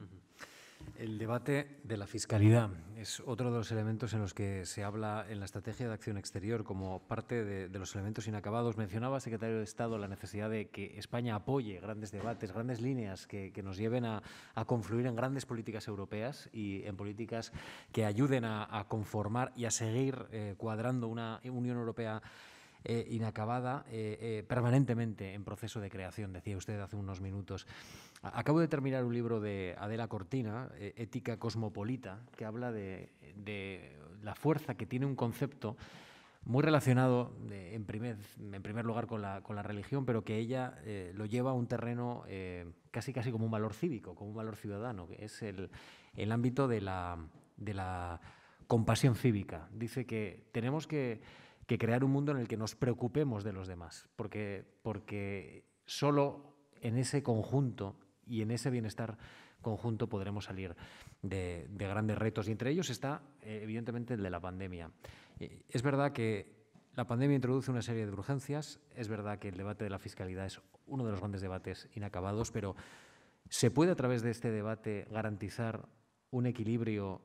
Speaker 2: El debate de la fiscalidad es otro de los elementos en los que se habla en la estrategia de acción exterior como parte de los elementos inacabados. Mencionaba, secretario de Estado, la necesidad de que España apoye grandes debates, grandes líneas que nos lleven a confluir en grandes políticas europeas y en políticas que ayuden a conformar y a seguir cuadrando una Unión Europea inacabada, permanentemente en proceso de creación, decía usted hace unos minutos. Acabo de terminar un libro de Adela Cortina, Ética Cosmopolita, que habla de la fuerza que tiene un concepto muy relacionado, en primer lugar, con la religión, pero que ella lo lleva a un terreno casi como un valor cívico, como un valor ciudadano, que es el ámbito de la compasión cívica. Dice que tenemos que crear un mundo en el que nos preocupemos de los demás, porque solo en ese conjunto y en ese bienestar conjunto podremos salir de grandes retos, y entre ellos está, evidentemente, el de la pandemia. Es verdad que la pandemia introduce una serie de urgencias, es verdad que el debate de la fiscalidad es uno de los grandes debates inacabados, pero ¿se puede a través de este debate garantizar un equilibrio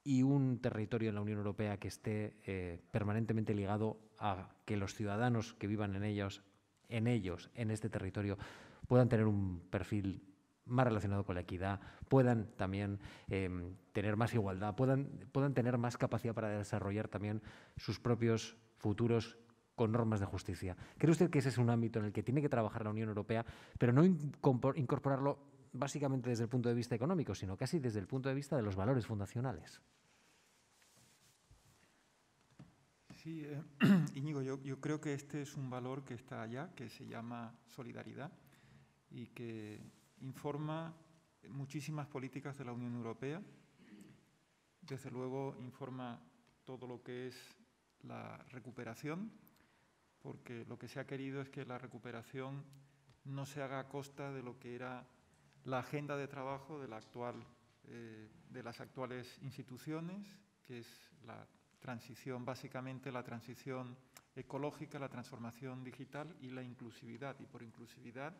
Speaker 2: y un territorio en la Unión Europea que esté permanentemente ligado a que los ciudadanos que vivan en este territorio, puedan tener un perfil más relacionado con la equidad, puedan también tener más igualdad, puedan tener más capacidad para desarrollar también sus propios futuros con normas de justicia? ¿Cree usted que ese es un ámbito en el que tiene que trabajar la Unión Europea, pero no incorporarlo básicamente desde el punto de vista económico, sino casi desde el punto de vista de los valores fundacionales?
Speaker 3: Sí, Íñigo, yo creo que este es un valor que está allá, que se llama solidaridad y que informa muchísimas políticas de la Unión Europea. Desde luego informa todo lo que es la recuperación, porque lo que se ha querido es que la recuperación no se haga a costa de lo que era la agenda de trabajo de las actuales instituciones, que es la transición, básicamente la transición ecológica, la transformación digital y la inclusividad. Y por inclusividad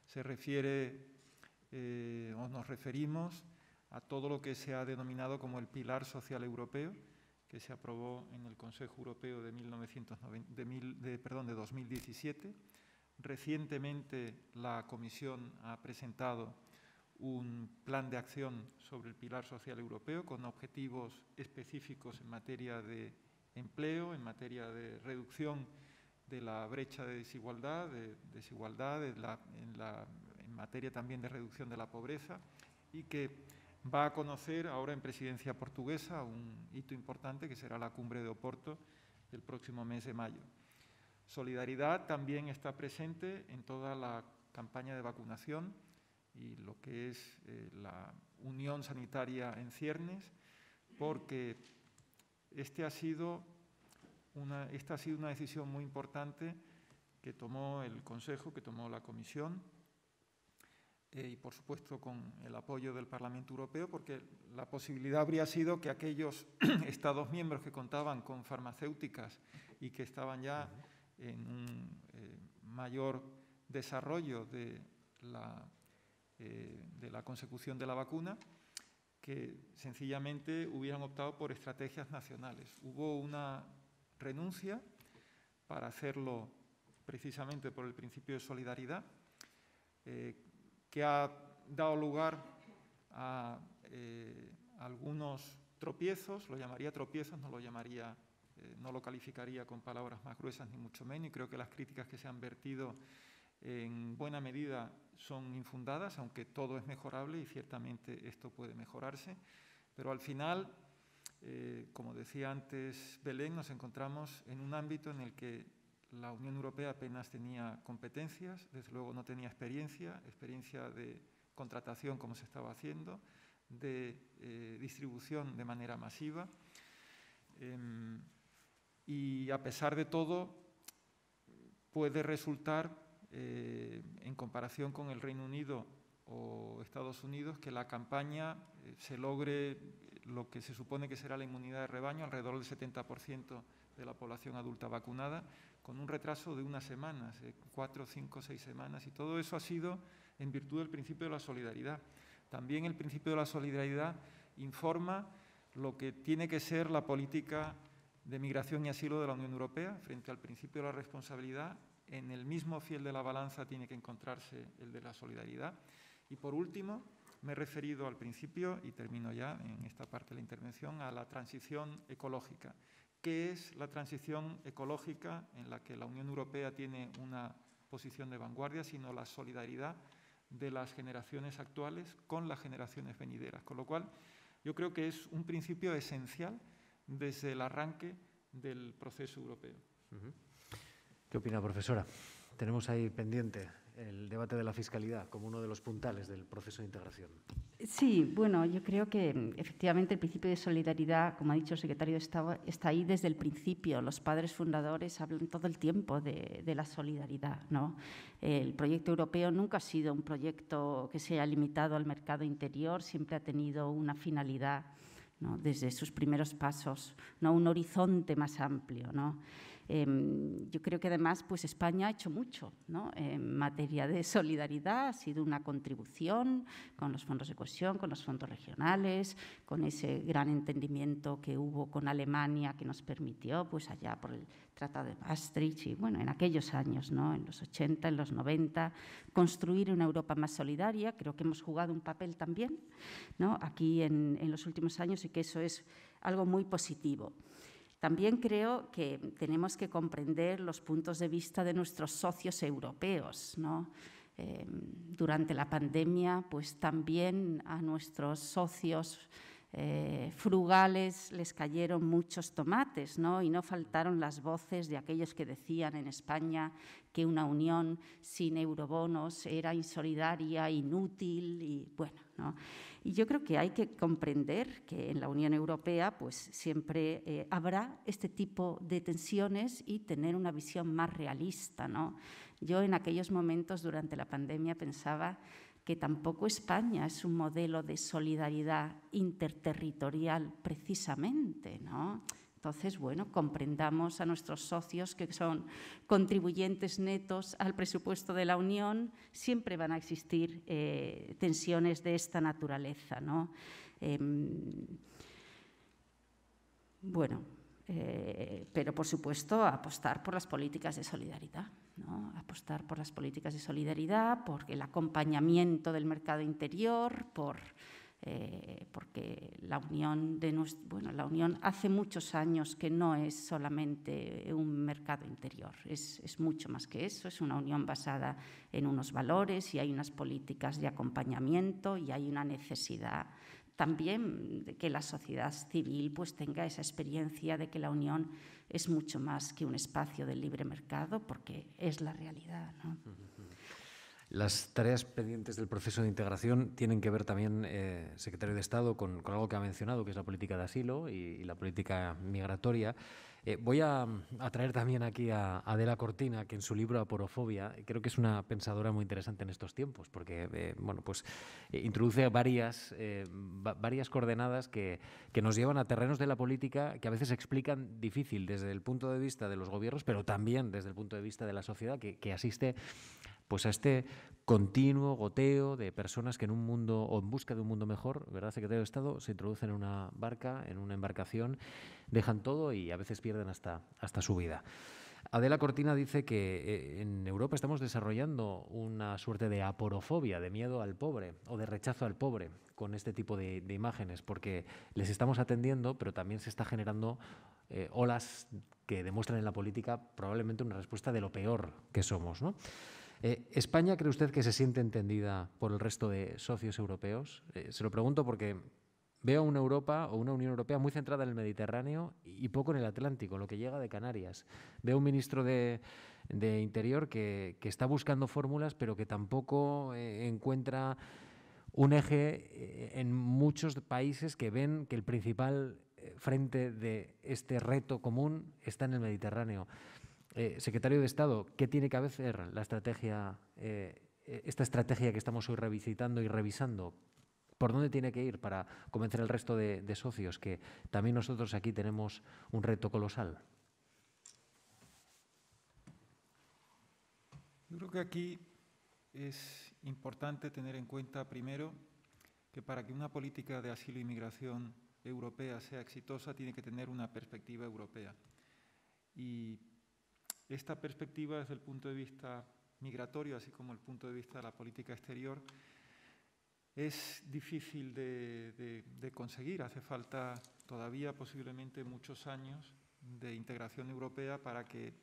Speaker 3: se refiere o nos referimos a todo lo que se ha denominado como el Pilar Social Europeo, que se aprobó en el Consejo Europeo de 2017. Recientemente la Comisión ha presentado un plan de acción sobre el Pilar Social Europeo con objetivos específicos en materia de empleo, en materia de reducción de la brecha de desigualdad, en materia también de reducción de la pobreza, y que va a conocer ahora en presidencia portuguesa un hito importante que será la cumbre de Oporto del próximo mes de mayo. Solidaridad también está presente en toda la campaña de vacunación y lo que es la Unión Sanitaria en ciernes, porque esta ha sido una decisión muy importante que tomó el Consejo, que tomó la Comisión, y por supuesto con el apoyo del Parlamento Europeo, porque la posibilidad habría sido que aquellos Estados miembros que contaban con farmacéuticas y que estaban ya en un mayor desarrollo de la consecución de la vacuna, que sencillamente hubieran optado por estrategias nacionales. Hubo una renuncia para hacerlo precisamente por el principio de solidaridad, que ha dado lugar a algunos tropiezos. Lo llamaría tropiezos, no lo calificaría con palabras más gruesas ni mucho menos, y creo que las críticas que se han vertido en buena medida son infundadas, aunque todo es mejorable y ciertamente esto puede mejorarse. Pero al final, como decía antes Belén, nos encontramos en un ámbito en el que la Unión Europea apenas tenía competencias, desde luego no tenía experiencia de contratación como se estaba haciendo, de distribución de manera masiva. Y a pesar de todo, puede resultar, en comparación con el Reino Unido o Estados Unidos, que la campaña se logre lo que se supone que será la inmunidad de rebaño, alrededor del 70% de la población adulta vacunada, con un retraso de unas semanas, 4, 5, 6 semanas, y todo eso ha sido en virtud del principio de la solidaridad. También el principio de la solidaridad informa lo que tiene que ser la política de migración y asilo de la Unión Europea frente al principio de la responsabilidad. En el mismo fiel de la balanza tiene que encontrarse el de la solidaridad. Y por último, me he referido al principio, y termino ya en esta parte de la intervención, a la transición ecológica. ¿Qué es la transición ecológica en la que la Unión Europea tiene una posición de vanguardia, sino la solidaridad de las generaciones actuales con las generaciones venideras? Con lo cual, yo creo que es un principio esencial desde el arranque del proceso europeo.
Speaker 2: ¿Qué opina, profesora? Tenemos ahí pendiente el debate de la fiscalidad como uno de los puntales del proceso de integración.
Speaker 4: Sí, bueno, yo creo que efectivamente el principio de solidaridad, como ha dicho el secretario de Estado, está ahí desde el principio. Los padres fundadores hablan todo el tiempo de la solidaridad, ¿no? El proyecto europeo nunca ha sido un proyecto que se haya limitado al mercado interior, siempre ha tenido una finalidad, ¿no? Desde sus primeros pasos, ¿no? Un horizonte más amplio, ¿no? Yo creo que además pues España ha hecho mucho, ¿no? En materia de solidaridad, ha sido una contribución con los fondos de cohesión, con los fondos regionales, con ese gran entendimiento que hubo con Alemania que nos permitió, pues allá por el Tratado de Maastricht y bueno, en aquellos años, ¿no? En los 80, en los 90, construir una Europa más solidaria. Creo que hemos jugado un papel también, ¿no? Aquí en los últimos años, y que eso es algo muy positivo. También creo que tenemos que comprender los puntos de vista de nuestros socios europeos, ¿no? Durante la pandemia, pues también a nuestros socios frugales les cayeron muchos tomates, ¿no? Y no faltaron las voces de aquellos que decían en España que una unión sin eurobonos era insolidaria, inútil y bueno, ¿no? Y yo creo que hay que comprender que en la Unión Europea pues siempre habrá este tipo de tensiones y tener una visión más realista, ¿no? Yo en aquellos momentos durante la pandemia pensaba que tampoco España es un modelo de solidaridad interterritorial precisamente, ¿no? Entonces, bueno, comprendamos a nuestros socios que son contribuyentes netos al presupuesto de la Unión, siempre van a existir tensiones de esta naturaleza, ¿no? Pero por supuesto apostar por las políticas de solidaridad, ¿no? Apostar por las políticas de solidaridad, por el acompañamiento del mercado interior, porque la Unión la Unión hace muchos años que no es solamente un mercado interior, es mucho más que eso, es una unión basada en unos valores y hay unas políticas de acompañamiento y hay una necesidad también de que la sociedad civil pues tenga esa experiencia de que la Unión es mucho más que un espacio del libre mercado, porque es la realidad, ¿no?
Speaker 2: Las tareas pendientes del proceso de integración tienen que ver también, secretario de Estado, con algo que ha mencionado, que es la política de asilo y la política migratoria. Voy a traer también aquí a Adela Cortina, que en su libro Aporofobia creo que es una pensadora muy interesante en estos tiempos, porque introduce varias coordenadas que nos llevan a terrenos de la política que a veces explican difícil desde el punto de vista de los gobiernos, pero también desde el punto de vista de la sociedad que asiste pues a este continuo goteo de personas que en un mundo o en busca de un mundo mejor, ¿verdad, secretario de Estado?, se introducen en una barca, en una embarcación, dejan todo y a veces pierden hasta su vida. Adela Cortina dice que en Europa estamos desarrollando una suerte de aporofobia, de miedo al pobre o de rechazo al pobre con este tipo de imágenes, porque les estamos atendiendo, pero también se está generando olas que demuestran en la política probablemente una respuesta de lo peor que somos, ¿no? ¿España cree usted que se siente entendida por el resto de socios europeos? Se lo pregunto porque veo una Europa o una Unión Europea muy centrada en el Mediterráneo y poco en el Atlántico, en lo que llega de Canarias. Veo un ministro de Interior que está buscando fórmulas, pero que tampoco encuentra un eje en muchos países que ven que el principal frente de este reto común está en el Mediterráneo. Secretario de Estado, ¿qué tiene que hacer la estrategia, esta estrategia que estamos hoy revisitando y revisando? ¿Por dónde tiene que ir para convencer al resto de socios que también nosotros aquí tenemos un reto colosal?
Speaker 3: Yo creo que aquí es importante tener en cuenta, primero, que para que una política de asilo e inmigración europea sea exitosa, tiene que tener una perspectiva europea. Y esta perspectiva, desde el punto de vista migratorio, así como el punto de vista de la política exterior, es difícil de conseguir. Hace falta todavía posiblemente muchos años de integración europea para que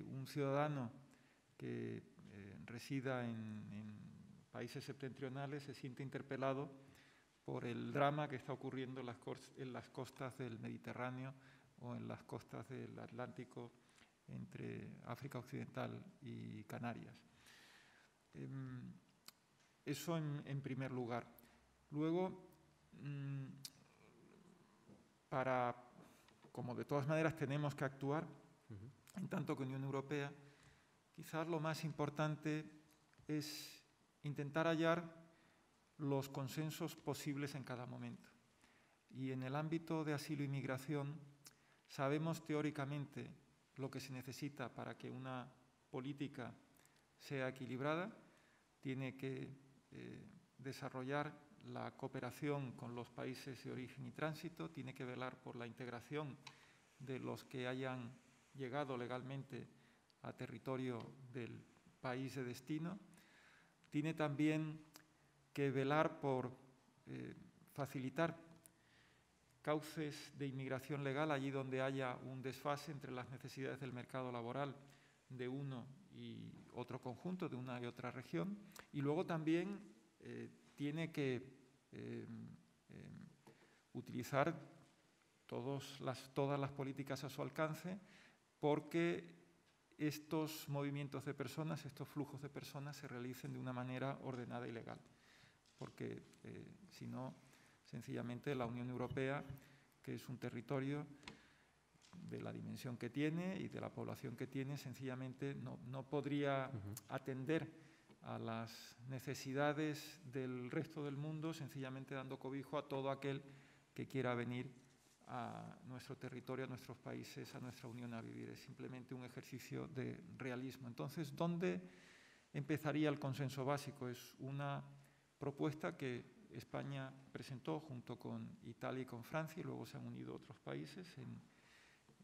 Speaker 3: un ciudadano que resida en países septentrionales se siente interpelado por el drama que está ocurriendo en las costas del Mediterráneo o en las costas del Atlántico entre África Occidental y Canarias. Eso en primer lugar. Luego, como de todas maneras tenemos que actuar, en tanto que Unión Europea, quizás lo más importante es intentar hallar los consensos posibles en cada momento. Y en el ámbito de asilo e inmigración sabemos teóricamente lo que se necesita para que una política sea equilibrada. Tiene que desarrollar la cooperación con los países de origen y tránsito, tiene que velar por la integración de los que hayan llegado legalmente a territorio del país de destino, tiene también que velar por facilitar cauces de inmigración legal allí donde haya un desfase entre las necesidades del mercado laboral de uno y otro conjunto, de una y otra región, y luego también tiene que utilizar todas las políticas a su alcance, porque estos movimientos de personas, estos flujos de personas se realicen de una manera ordenada y legal, porque si no, sencillamente la Unión Europea, que es un territorio de la dimensión que tiene y de la población que tiene, sencillamente no podría atender a las necesidades del resto del mundo, sencillamente dando cobijo a todo aquel que quiera venir a nuestro territorio, a nuestros países, a nuestra Unión a vivir. Es simplemente un ejercicio de realismo. Entonces, ¿dónde empezaría el consenso básico? Es una propuesta que España presentó junto con Italia y con Francia, y luego se han unido otros países. En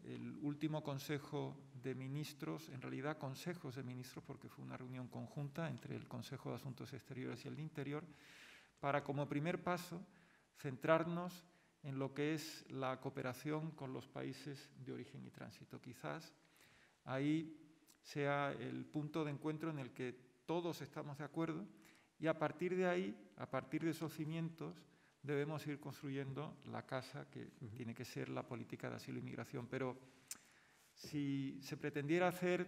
Speaker 3: el último Consejo de Ministros, en realidad consejos de ministros, porque fue una reunión conjunta entre el Consejo de Asuntos Exteriores y el de Interior, para como primer paso centrarnos en lo que es la cooperación con los países de origen y tránsito. Quizás ahí sea el punto de encuentro en el que todos estamos de acuerdo, y a partir de ahí, a partir de esos cimientos, debemos ir construyendo la casa que tiene que ser la política de asilo e inmigración. Pero si se pretendiera hacer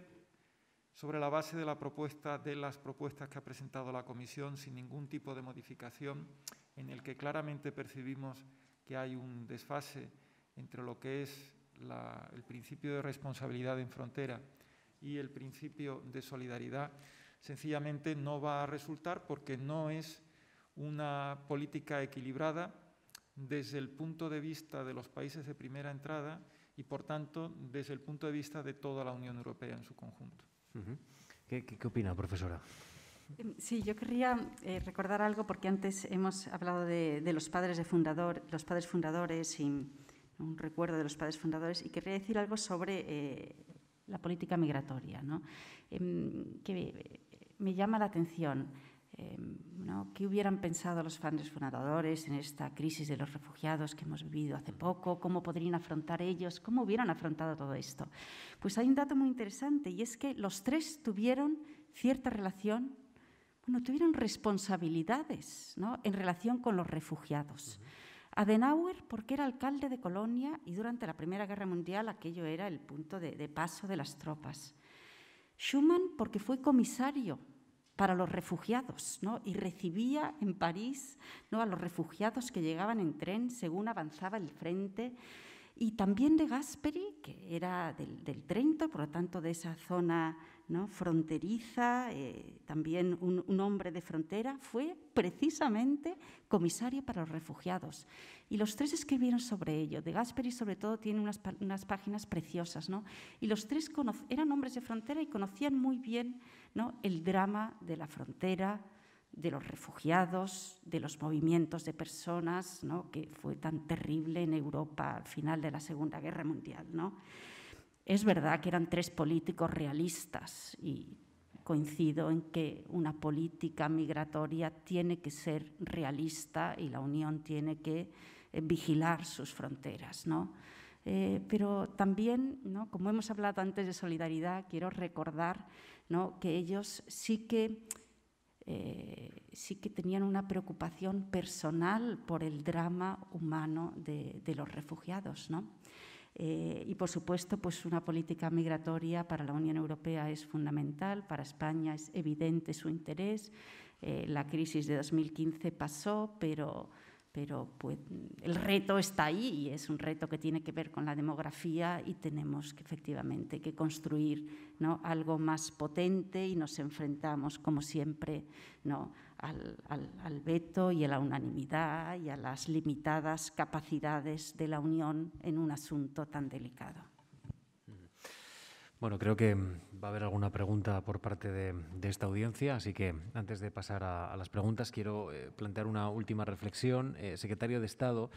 Speaker 3: sobre la base de las propuestas que ha presentado la Comisión, sin ningún tipo de modificación, en el que claramente percibimos que hay un desfase entre lo que es el principio de responsabilidad en frontera y el principio de solidaridad, sencillamente no va a resultar, porque no es una política equilibrada desde el punto de vista de los países de primera entrada y, por tanto, desde el punto de vista de toda la Unión Europea en su conjunto.
Speaker 2: ¿Qué opina, profesora?
Speaker 4: Sí, yo querría recordar algo, porque antes hemos hablado de los padres fundadores y un recuerdo de los padres fundadores, y querría decir algo sobre la política migratoria, ¿no? Que me llama la atención. ¿No? ¿Qué hubieran pensado los padres fundadores en esta crisis de los refugiados que hemos vivido hace poco? ¿Cómo podrían afrontar ellos? ¿Cómo hubieran afrontado todo esto? Pues hay un dato muy interesante, y es que los tres tuvieron cierta relación, tuvieron responsabilidades, ¿no?, en relación con los refugiados. Adenauer, porque era alcalde de Colonia y durante la Primera Guerra Mundial aquello era el punto de paso de las tropas. Schuman, porque fue comisario para los refugiados, ¿no? Y recibía en París, ¿no?, a los refugiados que llegaban en tren según avanzaba el frente. Y también de Gasperi, que era del Trento, por lo tanto de esa zona, ¿no?, fronteriza, también un hombre de frontera, fue precisamente comisario para los refugiados. Y los tres escribieron sobre ello. De Gasperi, sobre todo, tiene unas páginas preciosas, ¿no? Y los tres eran hombres de frontera y conocían muy bien, ¿no?, el drama de la frontera, de los refugiados, de los movimientos de personas, ¿no?, que fue tan terrible en Europa al final de la Segunda Guerra Mundial, ¿no? Es verdad que eran tres políticos realistas y coincido en que una política migratoria tiene que ser realista y la Unión tiene que vigilar sus fronteras, ¿no? Pero también, ¿no?, como hemos hablado antes de solidaridad, quiero recordar, ¿no?, que ellos sí que tenían una preocupación personal por el drama humano de los refugiados, ¿no? Y, por supuesto, pues una política migratoria para la Unión Europea es fundamental, para España es evidente su interés. La crisis de 2015 pasó, pero pues, el reto está ahí y es un reto que tiene que ver con la demografía y tenemos que efectivamente que construir, ¿no?, algo más potente y nos enfrentamos, como siempre, ¿no?, al veto y a la unanimidad y a las limitadas capacidades de la Unión en un asunto tan delicado.
Speaker 2: Bueno, creo que va a haber alguna pregunta por parte de esta audiencia, así que antes de pasar a las preguntas quiero plantear una última reflexión. Secretario de Estado,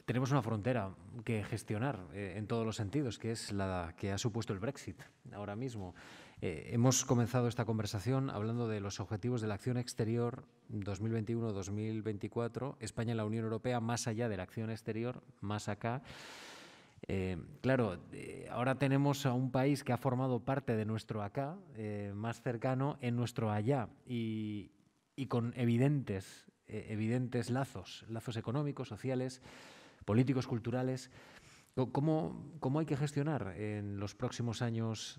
Speaker 2: tenemos una frontera que gestionar en todos los sentidos, que es la que ha supuesto el Brexit ahora mismo. Hemos comenzado esta conversación hablando de los objetivos de la acción exterior 2021-2024, España en la Unión Europea, más allá de la acción exterior, más acá. Claro, ahora tenemos a un país que ha formado parte de nuestro acá, más cercano, en nuestro allá y con evidentes lazos económicos, sociales, políticos, culturales. ¿Cómo hay que gestionar en los próximos años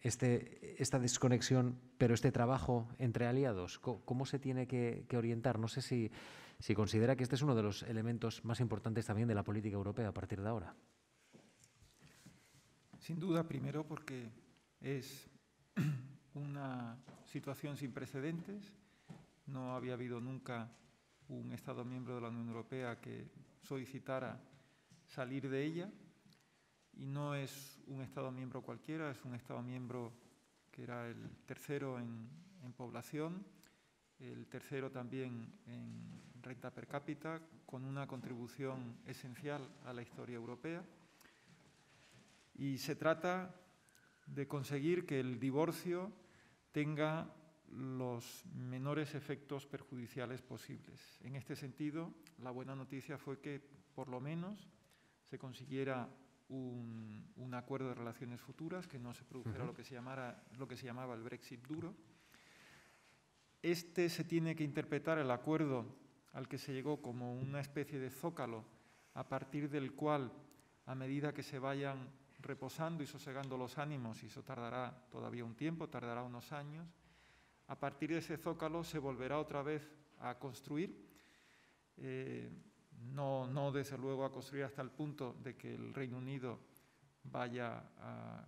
Speaker 2: esta desconexión, pero este trabajo entre aliados? ¿Cómo se tiene que orientar? No sé si considera que este es uno de los elementos más importantes también de la política europea a partir de ahora.
Speaker 3: Sin duda, primero porque es una situación sin precedentes. No había habido nunca un Estado miembro de la Unión Europea que solicitara salir de ella. Y no es un Estado miembro cualquiera, es un Estado miembro que era el tercero en población, el tercero también en renta per cápita, con una contribución esencial a la historia europea. Y se trata de conseguir que el divorcio tenga los menores efectos perjudiciales posibles. En este sentido, la buena noticia fue que, por lo menos, se consiguiera un acuerdo de relaciones futuras, que no se produjera lo que se llamaba el Brexit duro. Este se tiene que interpretar, el acuerdo al que se llegó, como una especie de zócalo a partir del cual, a medida que se vayan reposando y sosegando los ánimos, y eso tardará todavía un tiempo, tardará unos años, a partir de ese zócalo se volverá otra vez a construir, no desde luego a construir hasta el punto de que el Reino Unido vaya a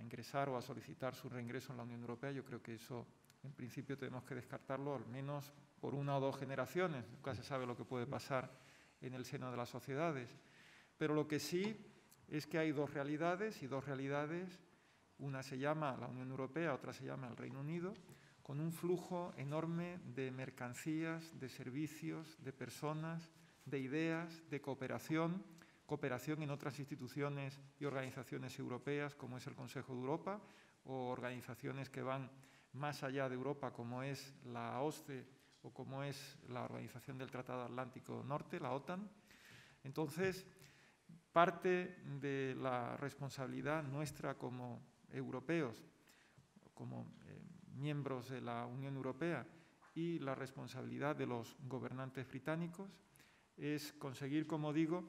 Speaker 3: ingresar o a solicitar su reingreso en la Unión Europea. Yo creo que eso, en principio, tenemos que descartarlo al menos por una o dos generaciones. Nunca se sabe lo que puede pasar en el seno de las sociedades. Pero lo que sí es que hay dos realidades, una se llama la Unión Europea, otra se llama el Reino Unido, con un flujo enorme de mercancías, de servicios, de personas, de ideas, de cooperación en otras instituciones y organizaciones europeas, como es el Consejo de Europa, o organizaciones que van más allá de Europa, como es la OSCE o como es la Organización del Tratado Atlántico Norte, la OTAN. Entonces, parte de la responsabilidad nuestra como europeos, como miembros de la Unión Europea, y la responsabilidad de los gobernantes británicos es conseguir, como digo,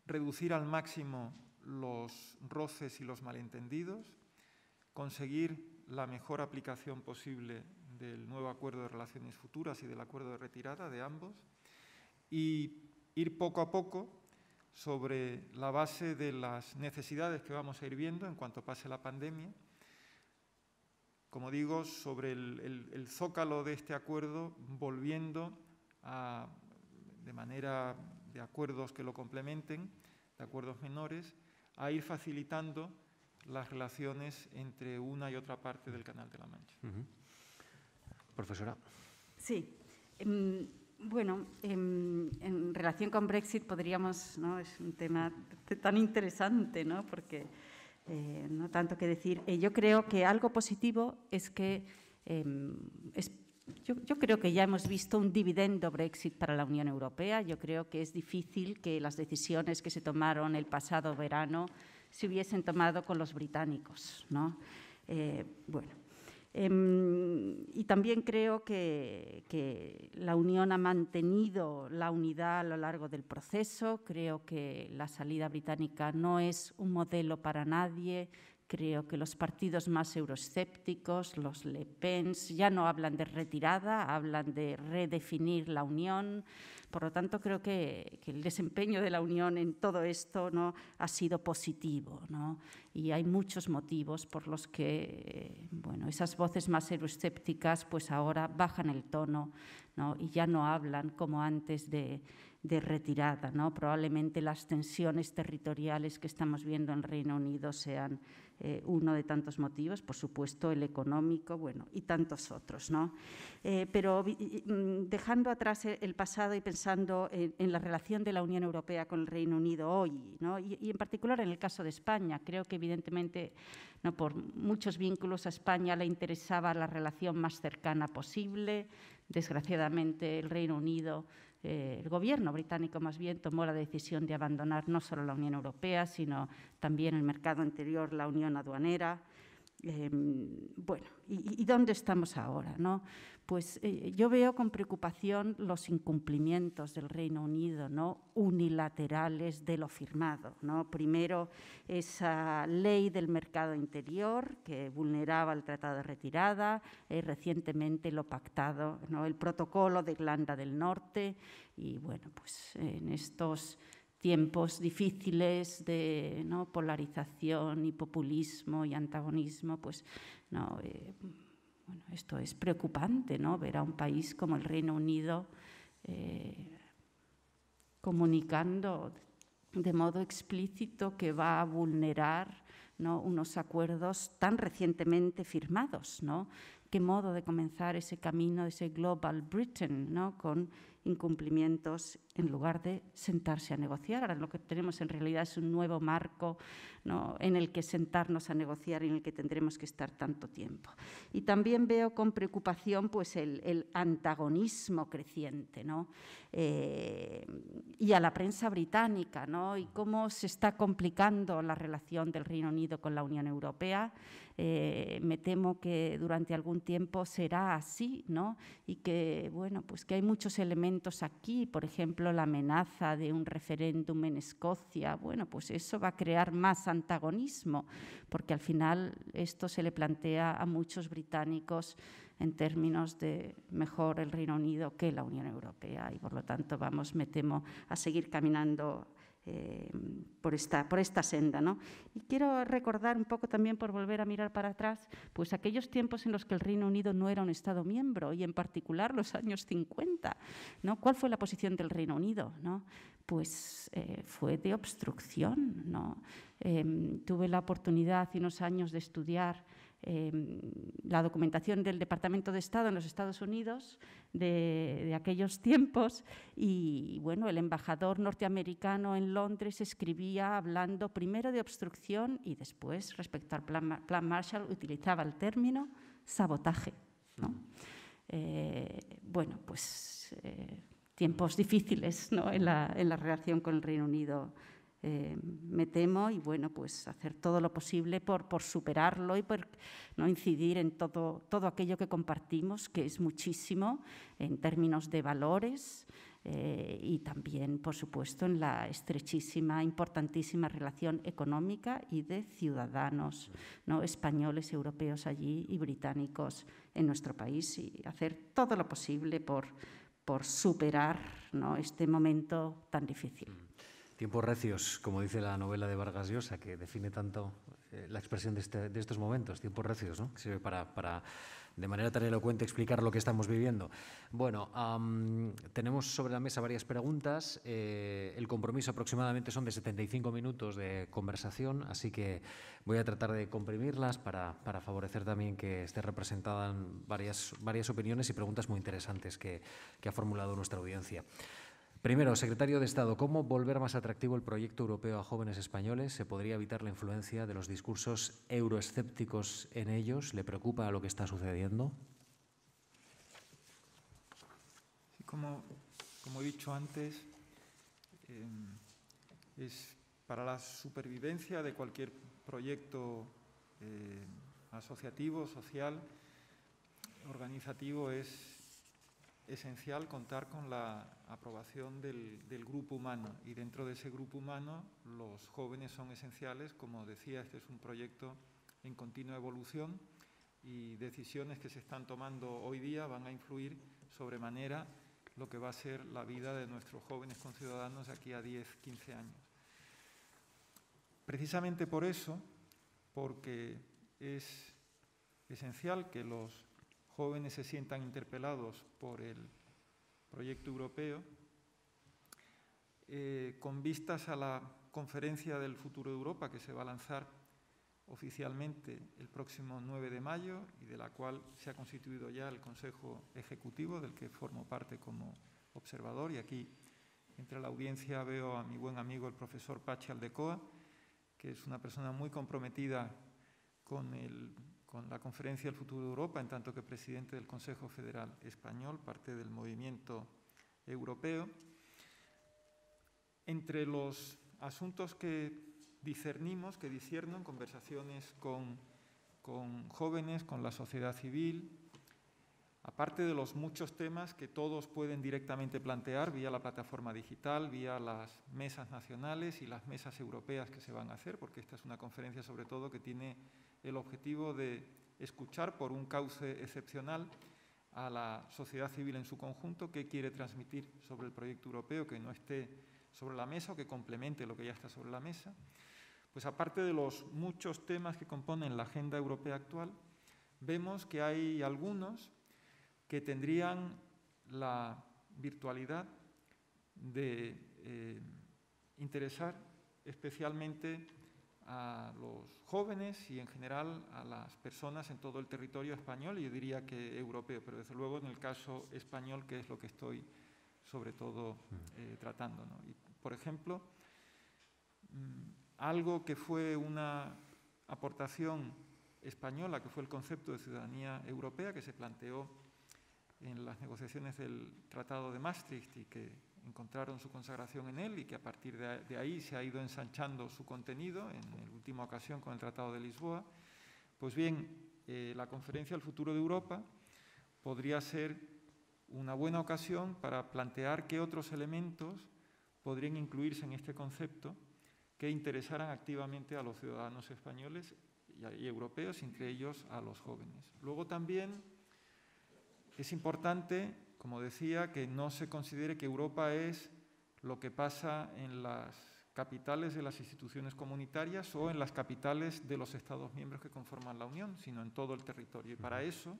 Speaker 3: reducir al máximo los roces y los malentendidos, conseguir la mejor aplicación posible del nuevo acuerdo de relaciones futuras y del acuerdo de retirada de ambos, y ir poco a poco sobre la base de las necesidades que vamos a ir viendo en cuanto pase la pandemia. Como digo, sobre el zócalo de este acuerdo, volviendo de manera de acuerdos que lo complementen, de acuerdos menores, a ir facilitando las relaciones entre una y otra parte del Canal de la Mancha.
Speaker 2: Profesora.
Speaker 4: Sí. Bueno, en relación con Brexit podríamos, ¿no? Es un tema tan interesante, ¿no? Porque no tanto que decir. Yo creo que algo positivo es que yo creo que ya hemos visto un dividendo Brexit para la Unión Europea. Yo creo que es difícil que las decisiones que se tomaron el pasado verano se hubiesen tomado con los británicos, ¿no? Y también creo que la Unión ha mantenido la unidad a lo largo del proceso. Creo que la salida británica no es un modelo para nadie. Creo que los partidos más euroescépticos, los Le Pen, ya no hablan de retirada, hablan de redefinir la Unión. Por lo tanto, creo que el desempeño de la Unión en todo esto, ¿no?, ha sido positivo, ¿no? Y hay muchos motivos por los que esas voces más euroescépticas pues ahora bajan el tono, ¿no? Y ya no hablan como antes de retirada, ¿no? Probablemente las tensiones territoriales que estamos viendo en el Reino Unido sean uno de tantos motivos, por supuesto el económico, y tantos otros, ¿no? Pero dejando atrás el pasado y pensando en la relación de la Unión Europea con el Reino Unido hoy, ¿no? Y en particular en el caso de España, creo que evidentemente, ¿no?, por muchos vínculos a España le interesaba la relación más cercana posible. Desgraciadamente el Reino Unido, el gobierno británico más bien, tomó la decisión de abandonar no solo la Unión Europea, sino también el mercado interior, la unión aduanera. ¿Y dónde estamos ahora, no? Pues yo veo con preocupación los incumplimientos del Reino Unido, ¿no?, unilaterales de lo firmado, ¿no? Primero, esa ley del mercado interior que vulneraba el Tratado de Retirada, recientemente lo pactado, ¿no?, el protocolo de Irlanda del Norte, y pues en estos tiempos difíciles de, ¿no?, polarización y populismo y antagonismo, pues no, esto es preocupante, ¿no?, ver a un país como el Reino Unido comunicando de modo explícito que va a vulnerar, ¿no?, unos acuerdos tan recientemente firmados, ¿no? Qué modo de comenzar ese camino, ese Global Britain, ¿no?, con incumplimientos en lugar de sentarse a negociar. Ahora lo que tenemos en realidad es un nuevo marco, ¿no?, en el que sentarnos a negociar y en el que tendremos que estar tanto tiempo. Y también veo con preocupación pues el antagonismo creciente, ¿no?, y a la prensa británica, ¿no?, y cómo se está complicando la relación del Reino Unido con la Unión Europea. Me temo que durante algún tiempo será así, ¿no?, y que, pues que hay muchos elementos aquí, por ejemplo, la amenaza de un referéndum en Escocia. Pues eso va a crear más antagonismo, porque al final esto se le plantea a muchos británicos en términos de mejor el Reino Unido que la Unión Europea, y por lo tanto me temo, a seguir caminando por esta senda, ¿no? Y quiero recordar un poco también, por volver a mirar para atrás, pues aquellos tiempos en los que el Reino Unido no era un Estado miembro, y en particular los años 50, ¿no? ¿Cuál fue la posición del Reino Unido, ¿no? Pues fue de obstrucción, ¿no? Tuve la oportunidad hace unos años de estudiar la documentación del Departamento de Estado en los Estados Unidos de aquellos tiempos, y el embajador norteamericano en Londres escribía hablando primero de obstrucción y después, respecto al Plan Marshall, utilizaba el término sabotaje, ¿no? Tiempos difíciles, ¿no?, en la relación con el Reino Unido me temo, y bueno, pues hacer todo lo posible por superarlo y por no incidir en todo aquello que compartimos, que es muchísimo en términos de valores, y también, por supuesto, en la estrechísima, importantísima relación económica y de ciudadanos, ¿no?, españoles, europeos allí y británicos en nuestro país, y hacer todo lo posible por superar, ¿no?, este momento tan difícil.
Speaker 2: Tiempos recios, como dice la novela de Vargas Llosa, que define tanto la expresión de estos momentos, tiempos recios, ¿no?, que sirve para de manera tan elocuente explicar lo que estamos viviendo. Bueno, tenemos sobre la mesa varias preguntas. El compromiso aproximadamente son de 75 minutos de conversación, así que voy a tratar de comprimirlas para favorecer también que esté representada varias opiniones y preguntas muy interesantes que ha formulado nuestra audiencia. Primero, secretario de Estado, ¿cómo volver más atractivo el proyecto europeo a jóvenes españoles? ¿Se podría evitar la influencia de los discursos euroescépticos en ellos? ¿Le preocupa lo que está sucediendo?
Speaker 3: Sí, como he dicho antes, es para la supervivencia de cualquier proyecto asociativo, social, organizativo, es esencial contar con la aprobación del grupo humano, y dentro de ese grupo humano los jóvenes son esenciales. Como decía, este es un proyecto en continua evolución y decisiones que se están tomando hoy día van a influir sobremanera lo que va a ser la vida de nuestros jóvenes conciudadanos de aquí a 10, 15 años. Precisamente por eso, porque es esencial que los jóvenes se sientan interpelados por el proyecto europeo, con vistas a la Conferencia del Futuro de Europa, que se va a lanzar oficialmente el próximo 9 de mayo y de la cual se ha constituido ya el Consejo Ejecutivo, del que formo parte como observador. Y aquí, entre la audiencia, veo a mi buen amigo el profesor Pachi Aldecoa, que es una persona muy comprometida con la Conferencia del Futuro de Europa, en tanto que presidente del Consejo Federal Español, parte del movimiento europeo. Entre los asuntos que discernimos, que discierno, conversaciones con jóvenes, con la sociedad civil, aparte de los muchos temas que todos pueden directamente plantear vía la plataforma digital, vía las mesas nacionales y las mesas europeas que se van a hacer, porque esta es una conferencia sobre todo que tiene el objetivo de escuchar por un cauce excepcional a la sociedad civil en su conjunto, qué quiere transmitir sobre el proyecto europeo, que no esté sobre la mesa o que complemente lo que ya está sobre la mesa. Pues aparte de los muchos temas que componen la agenda europea actual, vemos que hay algunos que tendrían la virtualidad de interesar especialmente a los jóvenes y en general a las personas en todo el territorio español, y yo diría que europeo, pero desde luego en el caso español, que es lo que estoy sobre todo tratando, ¿no? Y, por ejemplo, algo que fue una aportación española, que fue el concepto de ciudadanía europea, que se planteó en las negociaciones del Tratado de Maastricht y que encontraron su consagración en él, y que a partir de ahí se ha ido ensanchando su contenido en la última ocasión con el Tratado de Lisboa. Pues bien, la Conferencia del Futuro de Europa podría ser una buena ocasión para plantear qué otros elementos podrían incluirse en este concepto que interesaran activamente a los ciudadanos españoles y europeos, entre ellos a los jóvenes. Luego también es importante, como decía, que no se considere que Europa es lo que pasa en las capitales de las instituciones comunitarias o en las capitales de los Estados miembros que conforman la Unión, sino en todo el territorio. Y para eso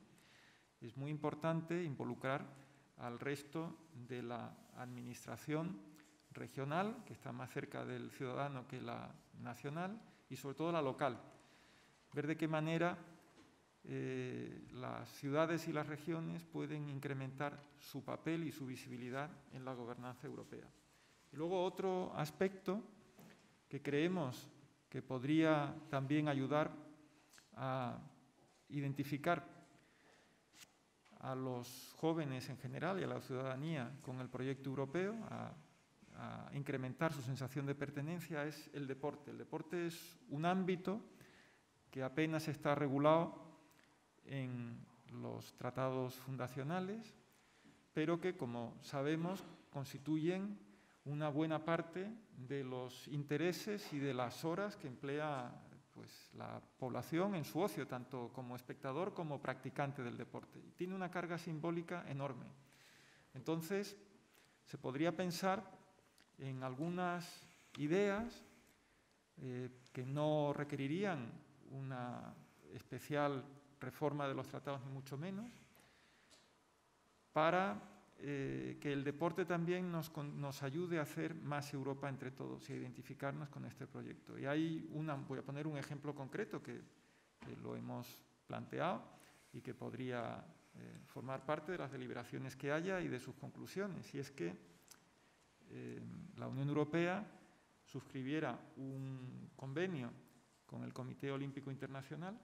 Speaker 3: es muy importante involucrar al resto de la administración regional, que está más cerca del ciudadano que la nacional, y sobre todo la local. Ver de qué manera las ciudades y las regiones pueden incrementar su papel y su visibilidad en la gobernanza europea. Y luego otro aspecto que creemos que podría también ayudar a identificar a los jóvenes en general y a la ciudadanía con el proyecto europeo, a a incrementar su sensación de pertenencia es el deporte. El deporte es un ámbito que apenas está regulado en los tratados fundacionales, pero que, como sabemos, constituyen una buena parte de los intereses y de las horas que emplea pues, la población en su ocio, tanto como espectador como practicante del deporte. Y tiene una carga simbólica enorme. Entonces, se podría pensar en algunas ideas que no requerirían una especial reforma de los tratados, ni mucho menos, para que el deporte también nos ayude a hacer más Europa entre todos y a identificarnos con este proyecto. Y hay voy a poner un ejemplo concreto que lo hemos planteado y que podría formar parte de las deliberaciones que haya y de sus conclusiones, y es que la Unión Europea suscribiera un convenio con el Comité Olímpico Internacional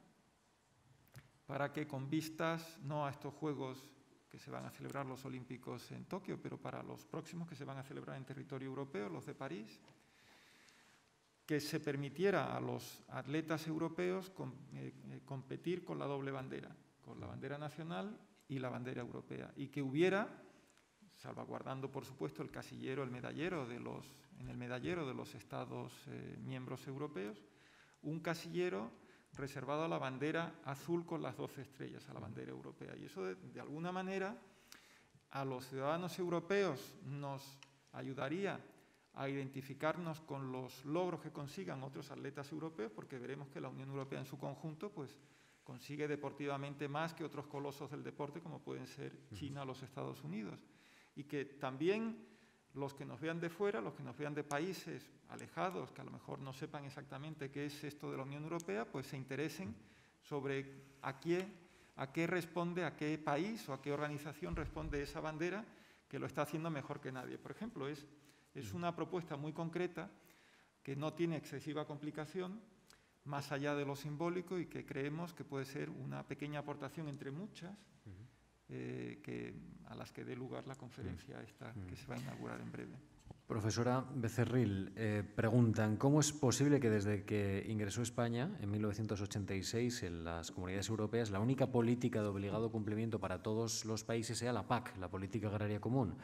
Speaker 3: para que, con vistas no a estos Juegos que se van a celebrar, los Olímpicos en Tokio, pero para los próximos que se van a celebrar en territorio europeo, los de París, que se permitiera a los atletas europeos competir con la doble bandera, con la bandera nacional y la bandera europea, y que hubiera, salvaguardando por supuesto el casillero, en el medallero de los Estados miembros europeos, un casillero reservado a la bandera azul con las 12 estrellas, a la bandera europea. Y eso de alguna manera a los ciudadanos europeos nos ayudaría a identificarnos con los logros que consigan otros atletas europeos, porque veremos que la Unión Europea en su conjunto pues, consigue deportivamente más que otros colosos del deporte, como pueden ser China o los Estados Unidos. Y que también los que nos vean de fuera, los que nos vean de países alejados, que a lo mejor no sepan exactamente qué es esto de la Unión Europea, pues se interesen sobre a qué responde, a qué país o a qué organización responde esa bandera, que lo está haciendo mejor que nadie. Por ejemplo, es una propuesta muy concreta que no tiene excesiva complicación, más allá de lo simbólico, y que creemos que puede ser una pequeña aportación entre muchas, a las que dé lugar la conferencia esta que se va a inaugurar en breve.
Speaker 2: Profesora Becerril, preguntan, ¿cómo es posible que desde que ingresó España en 1986 en las comunidades europeas la única política de obligado cumplimiento para todos los países sea la PAC, la Política Agraria Común?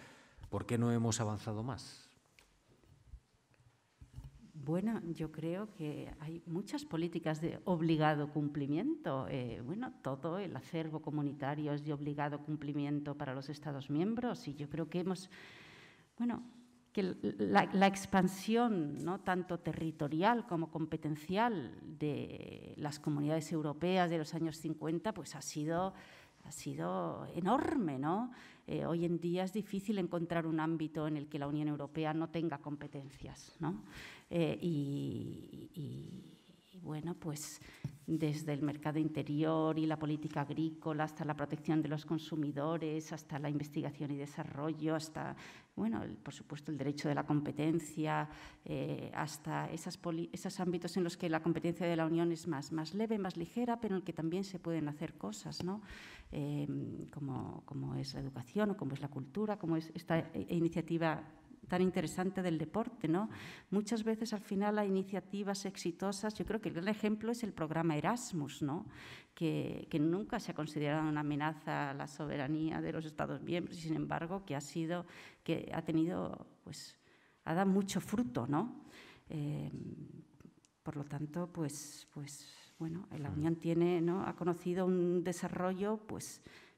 Speaker 2: ¿Por qué no hemos avanzado más?
Speaker 4: Bueno, yo creo que hay muchas políticas de obligado cumplimiento. Todo el acervo comunitario es de obligado cumplimiento para los Estados miembros, y yo creo que que la expansión, ¿no?, tanto territorial como competencial de las comunidades europeas de los años 50 pues ha sido enorme, ¿no? Hoy en día es difícil encontrar un ámbito en el que la Unión Europea no tenga competencias, ¿no? Pues desde el mercado interior y la política agrícola hasta la protección de los consumidores, hasta la investigación y desarrollo, hasta, por supuesto, el derecho de la competencia, hasta esos ámbitos en los que la competencia de la Unión es más leve, más ligera, pero en el que también se pueden hacer cosas, ¿no? Como es la educación o como es la cultura, como es esta iniciativa tan interesante del deporte, ¿no? Muchas veces al final hay iniciativas exitosas. Yo creo que el gran ejemplo es el programa Erasmus, ¿no? Que nunca se ha considerado una amenaza a la soberanía de los Estados miembros y, sin embargo, ha dado mucho fruto, ¿no? Por lo tanto, la Unión ha conocido un desarrollo,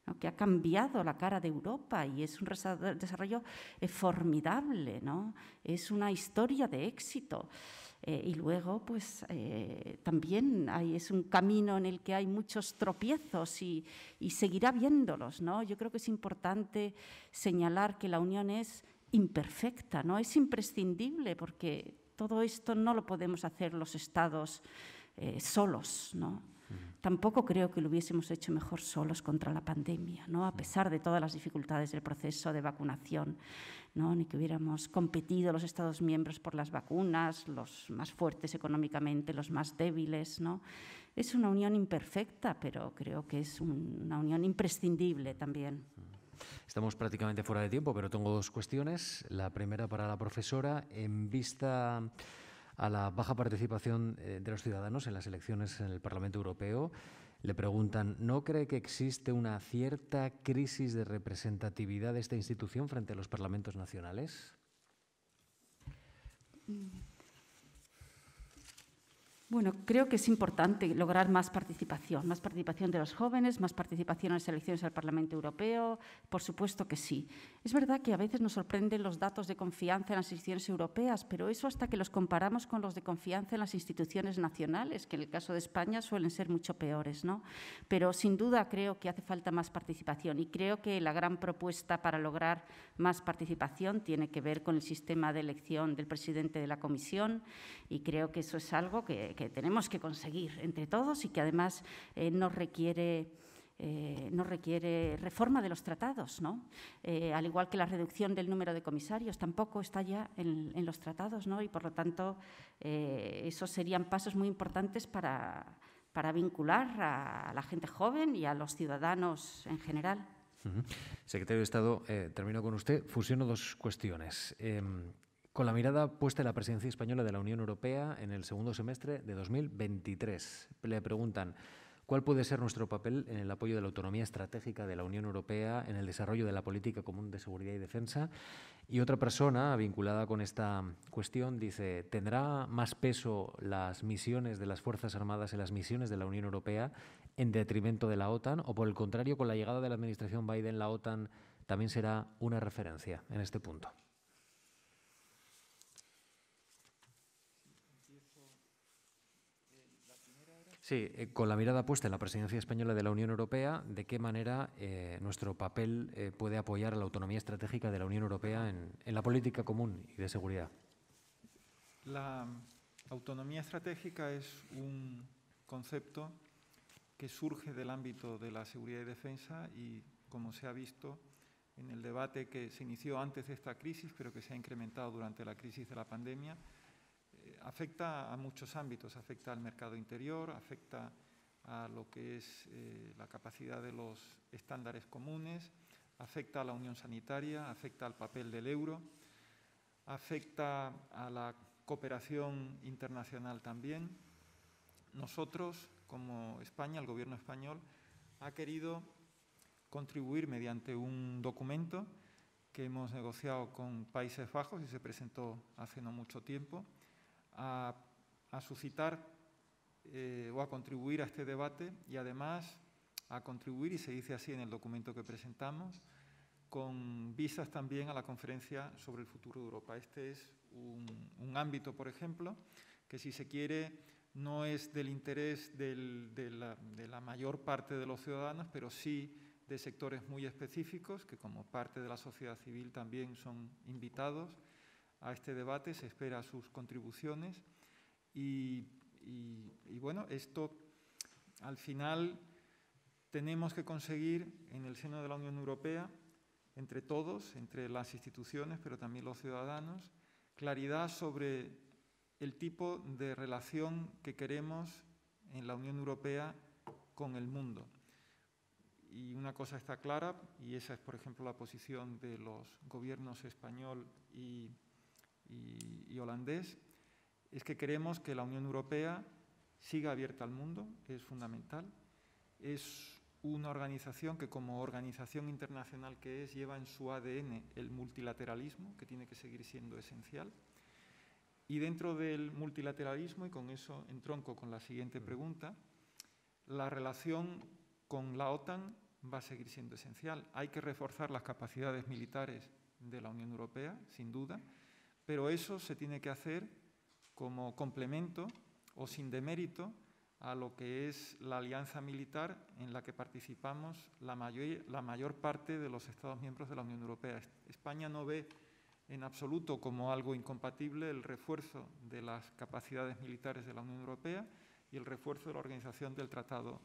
Speaker 4: ¿no?, que ha cambiado la cara de Europa, y es un desarrollo formidable, ¿no? Es una historia de éxito. Y luego, también es un camino en el que hay muchos tropiezos y seguirá viéndolos, ¿no? Yo creo que es importante señalar que la Unión es imperfecta, ¿no? Es imprescindible, porque todo esto no lo podemos hacer los Estados solos, ¿no? Tampoco creo que lo hubiésemos hecho mejor solos contra la pandemia, ¿no? A pesar de todas las dificultades del proceso de vacunación, ¿no? Ni que hubiéramos competido los Estados miembros por las vacunas, los más fuertes económicamente, los más débiles, ¿no? Es una unión imperfecta, pero creo que es una unión imprescindible también.
Speaker 2: Estamos prácticamente fuera de tiempo, pero tengo dos cuestiones. La primera para la profesora. En vista a la baja participación de los ciudadanos en las elecciones en el Parlamento Europeo, le preguntan, ¿no cree que existe una cierta crisis de representatividad de esta institución frente a los parlamentos nacionales?
Speaker 4: Bueno, creo que es importante lograr más participación de los jóvenes, más participación en las elecciones al Parlamento Europeo, por supuesto que sí. Es verdad que a veces nos sorprenden los datos de confianza en las instituciones europeas, pero eso hasta que los comparamos con los de confianza en las instituciones nacionales, que en el caso de España suelen ser mucho peores, ¿no? Pero sin duda creo que hace falta más participación y creo que la gran propuesta para lograr más participación tiene que ver con el sistema de elección del presidente de la Comisión y creo que eso es algo que tenemos que conseguir entre todos y que además no requiere reforma de los tratados, ¿no? Al igual que la reducción del número de comisarios, tampoco está ya en los tratados, ¿no? Y por lo tanto, esos serían pasos muy importantes para vincular a la gente joven y a los ciudadanos en general.
Speaker 2: Secretario de Estado, termino con usted. Fusiono dos cuestiones. Con la mirada puesta en la presidencia española de la Unión Europea en el segundo semestre de 2023, le preguntan cuál puede ser nuestro papel en el apoyo de la autonomía estratégica de la Unión Europea en el desarrollo de la política común de seguridad y defensa. Y otra persona vinculada con esta cuestión dice, ¿tendrá más peso las misiones de las Fuerzas Armadas en las misiones de la Unión Europea en detrimento de la OTAN? ¿O por el contrario, con la llegada de la administración Biden, la OTAN también será una referencia en este punto? Sí, con la mirada puesta en la presidencia española de la Unión Europea, ¿de qué manera nuestro papel puede apoyar a la autonomía estratégica de la Unión Europea en la política común y de seguridad?
Speaker 3: La autonomía estratégica es un concepto que surge del ámbito de la seguridad y defensa y, como se ha visto en el debate que se inició antes de esta crisis, pero que se ha incrementado durante la crisis de la pandemia, afecta a muchos ámbitos, afecta al mercado interior, afecta a lo que es la capacidad de los estándares comunes, afecta a la unión sanitaria, afecta al papel del euro, afecta a la cooperación internacional también. Nosotros, como España, el Gobierno español, ha querido contribuir mediante un documento que hemos negociado con Países Bajos y se presentó hace no mucho tiempo, a suscitar o a contribuir a este debate y además a contribuir, y se dice así en el documento que presentamos, con vistas también a la conferencia sobre el futuro de Europa. Este es un ámbito, por ejemplo, que si se quiere no es del interés de la mayor parte de los ciudadanos, pero sí de sectores muy específicos que como parte de la sociedad civil también son invitados a este debate, se espera sus contribuciones y bueno, esto al final tenemos que conseguir en el seno de la Unión Europea, entre todos, entre las instituciones, pero también los ciudadanos, claridad sobre el tipo de relación que queremos en la Unión Europea con el mundo. Y una cosa está clara, y esa es, por ejemplo, la posición de los gobiernos español y holandés, es que queremos que la Unión Europea siga abierta al mundo, es fundamental. Es una organización que, como organización internacional que es, lleva en su ADN el multilateralismo, que tiene que seguir siendo esencial. Y dentro del multilateralismo, y con eso entronco con la siguiente pregunta, la relación con la OTAN va a seguir siendo esencial. Hay que reforzar las capacidades militares de la Unión Europea, sin duda, pero eso se tiene que hacer como complemento o sin demérito a lo que es la alianza militar en la que participamos la mayor parte de los Estados miembros de la Unión Europea. España no ve en absoluto como algo incompatible el refuerzo de las capacidades militares de la Unión Europea y el refuerzo de la organización del Tratado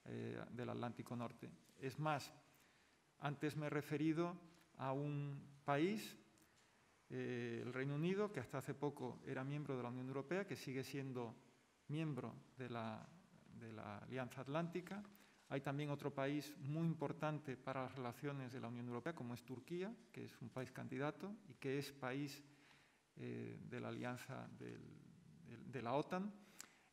Speaker 3: del Atlántico Norte. Es más, antes me he referido a un país, el Reino Unido, que hasta hace poco era miembro de la Unión Europea, que sigue siendo miembro de la Alianza Atlántica, Hay también otro país muy importante para las relaciones de la Unión Europea, como es Turquía, que es un país candidato y que es país de la alianza de la OTAN.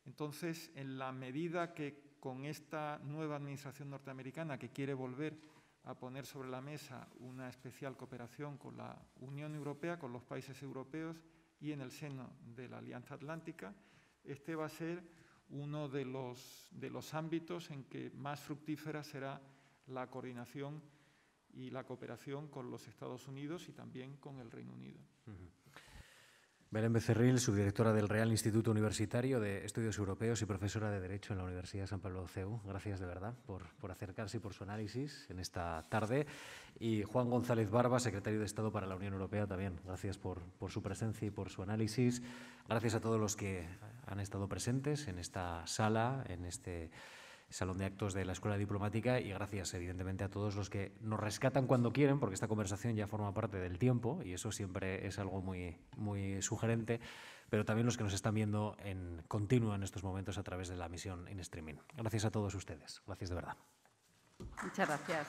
Speaker 3: Entonces, en la medida que con esta nueva administración norteamericana que quiere volver a poner sobre la mesa una especial cooperación con la Unión Europea, con los países europeos y en el seno de la Alianza Atlántica, este va a ser uno de los ámbitos en que más fructífera será la coordinación y la cooperación con los Estados Unidos y también con el Reino Unido.
Speaker 2: Belén Becerril, subdirectora del Real Instituto Universitario de Estudios Europeos y profesora de Derecho en la Universidad de San Pablo CEU. Gracias de verdad por acercarse y por su análisis en esta tarde. Y Juan González Barba, secretario de Estado para la Unión Europea, también. Gracias por su presencia y por su análisis. Gracias a todos los que han estado presentes en esta sala, en este Salón de Actos de la Escuela Diplomática, y gracias evidentemente a todos los que nos rescatan cuando quieren, porque esta conversación ya forma parte del tiempo y eso siempre es algo muy, muy sugerente, pero también los que nos están viendo en continuo en estos momentos a través de la emisión en streaming. Gracias a todos ustedes. Gracias de verdad.
Speaker 4: Muchas gracias.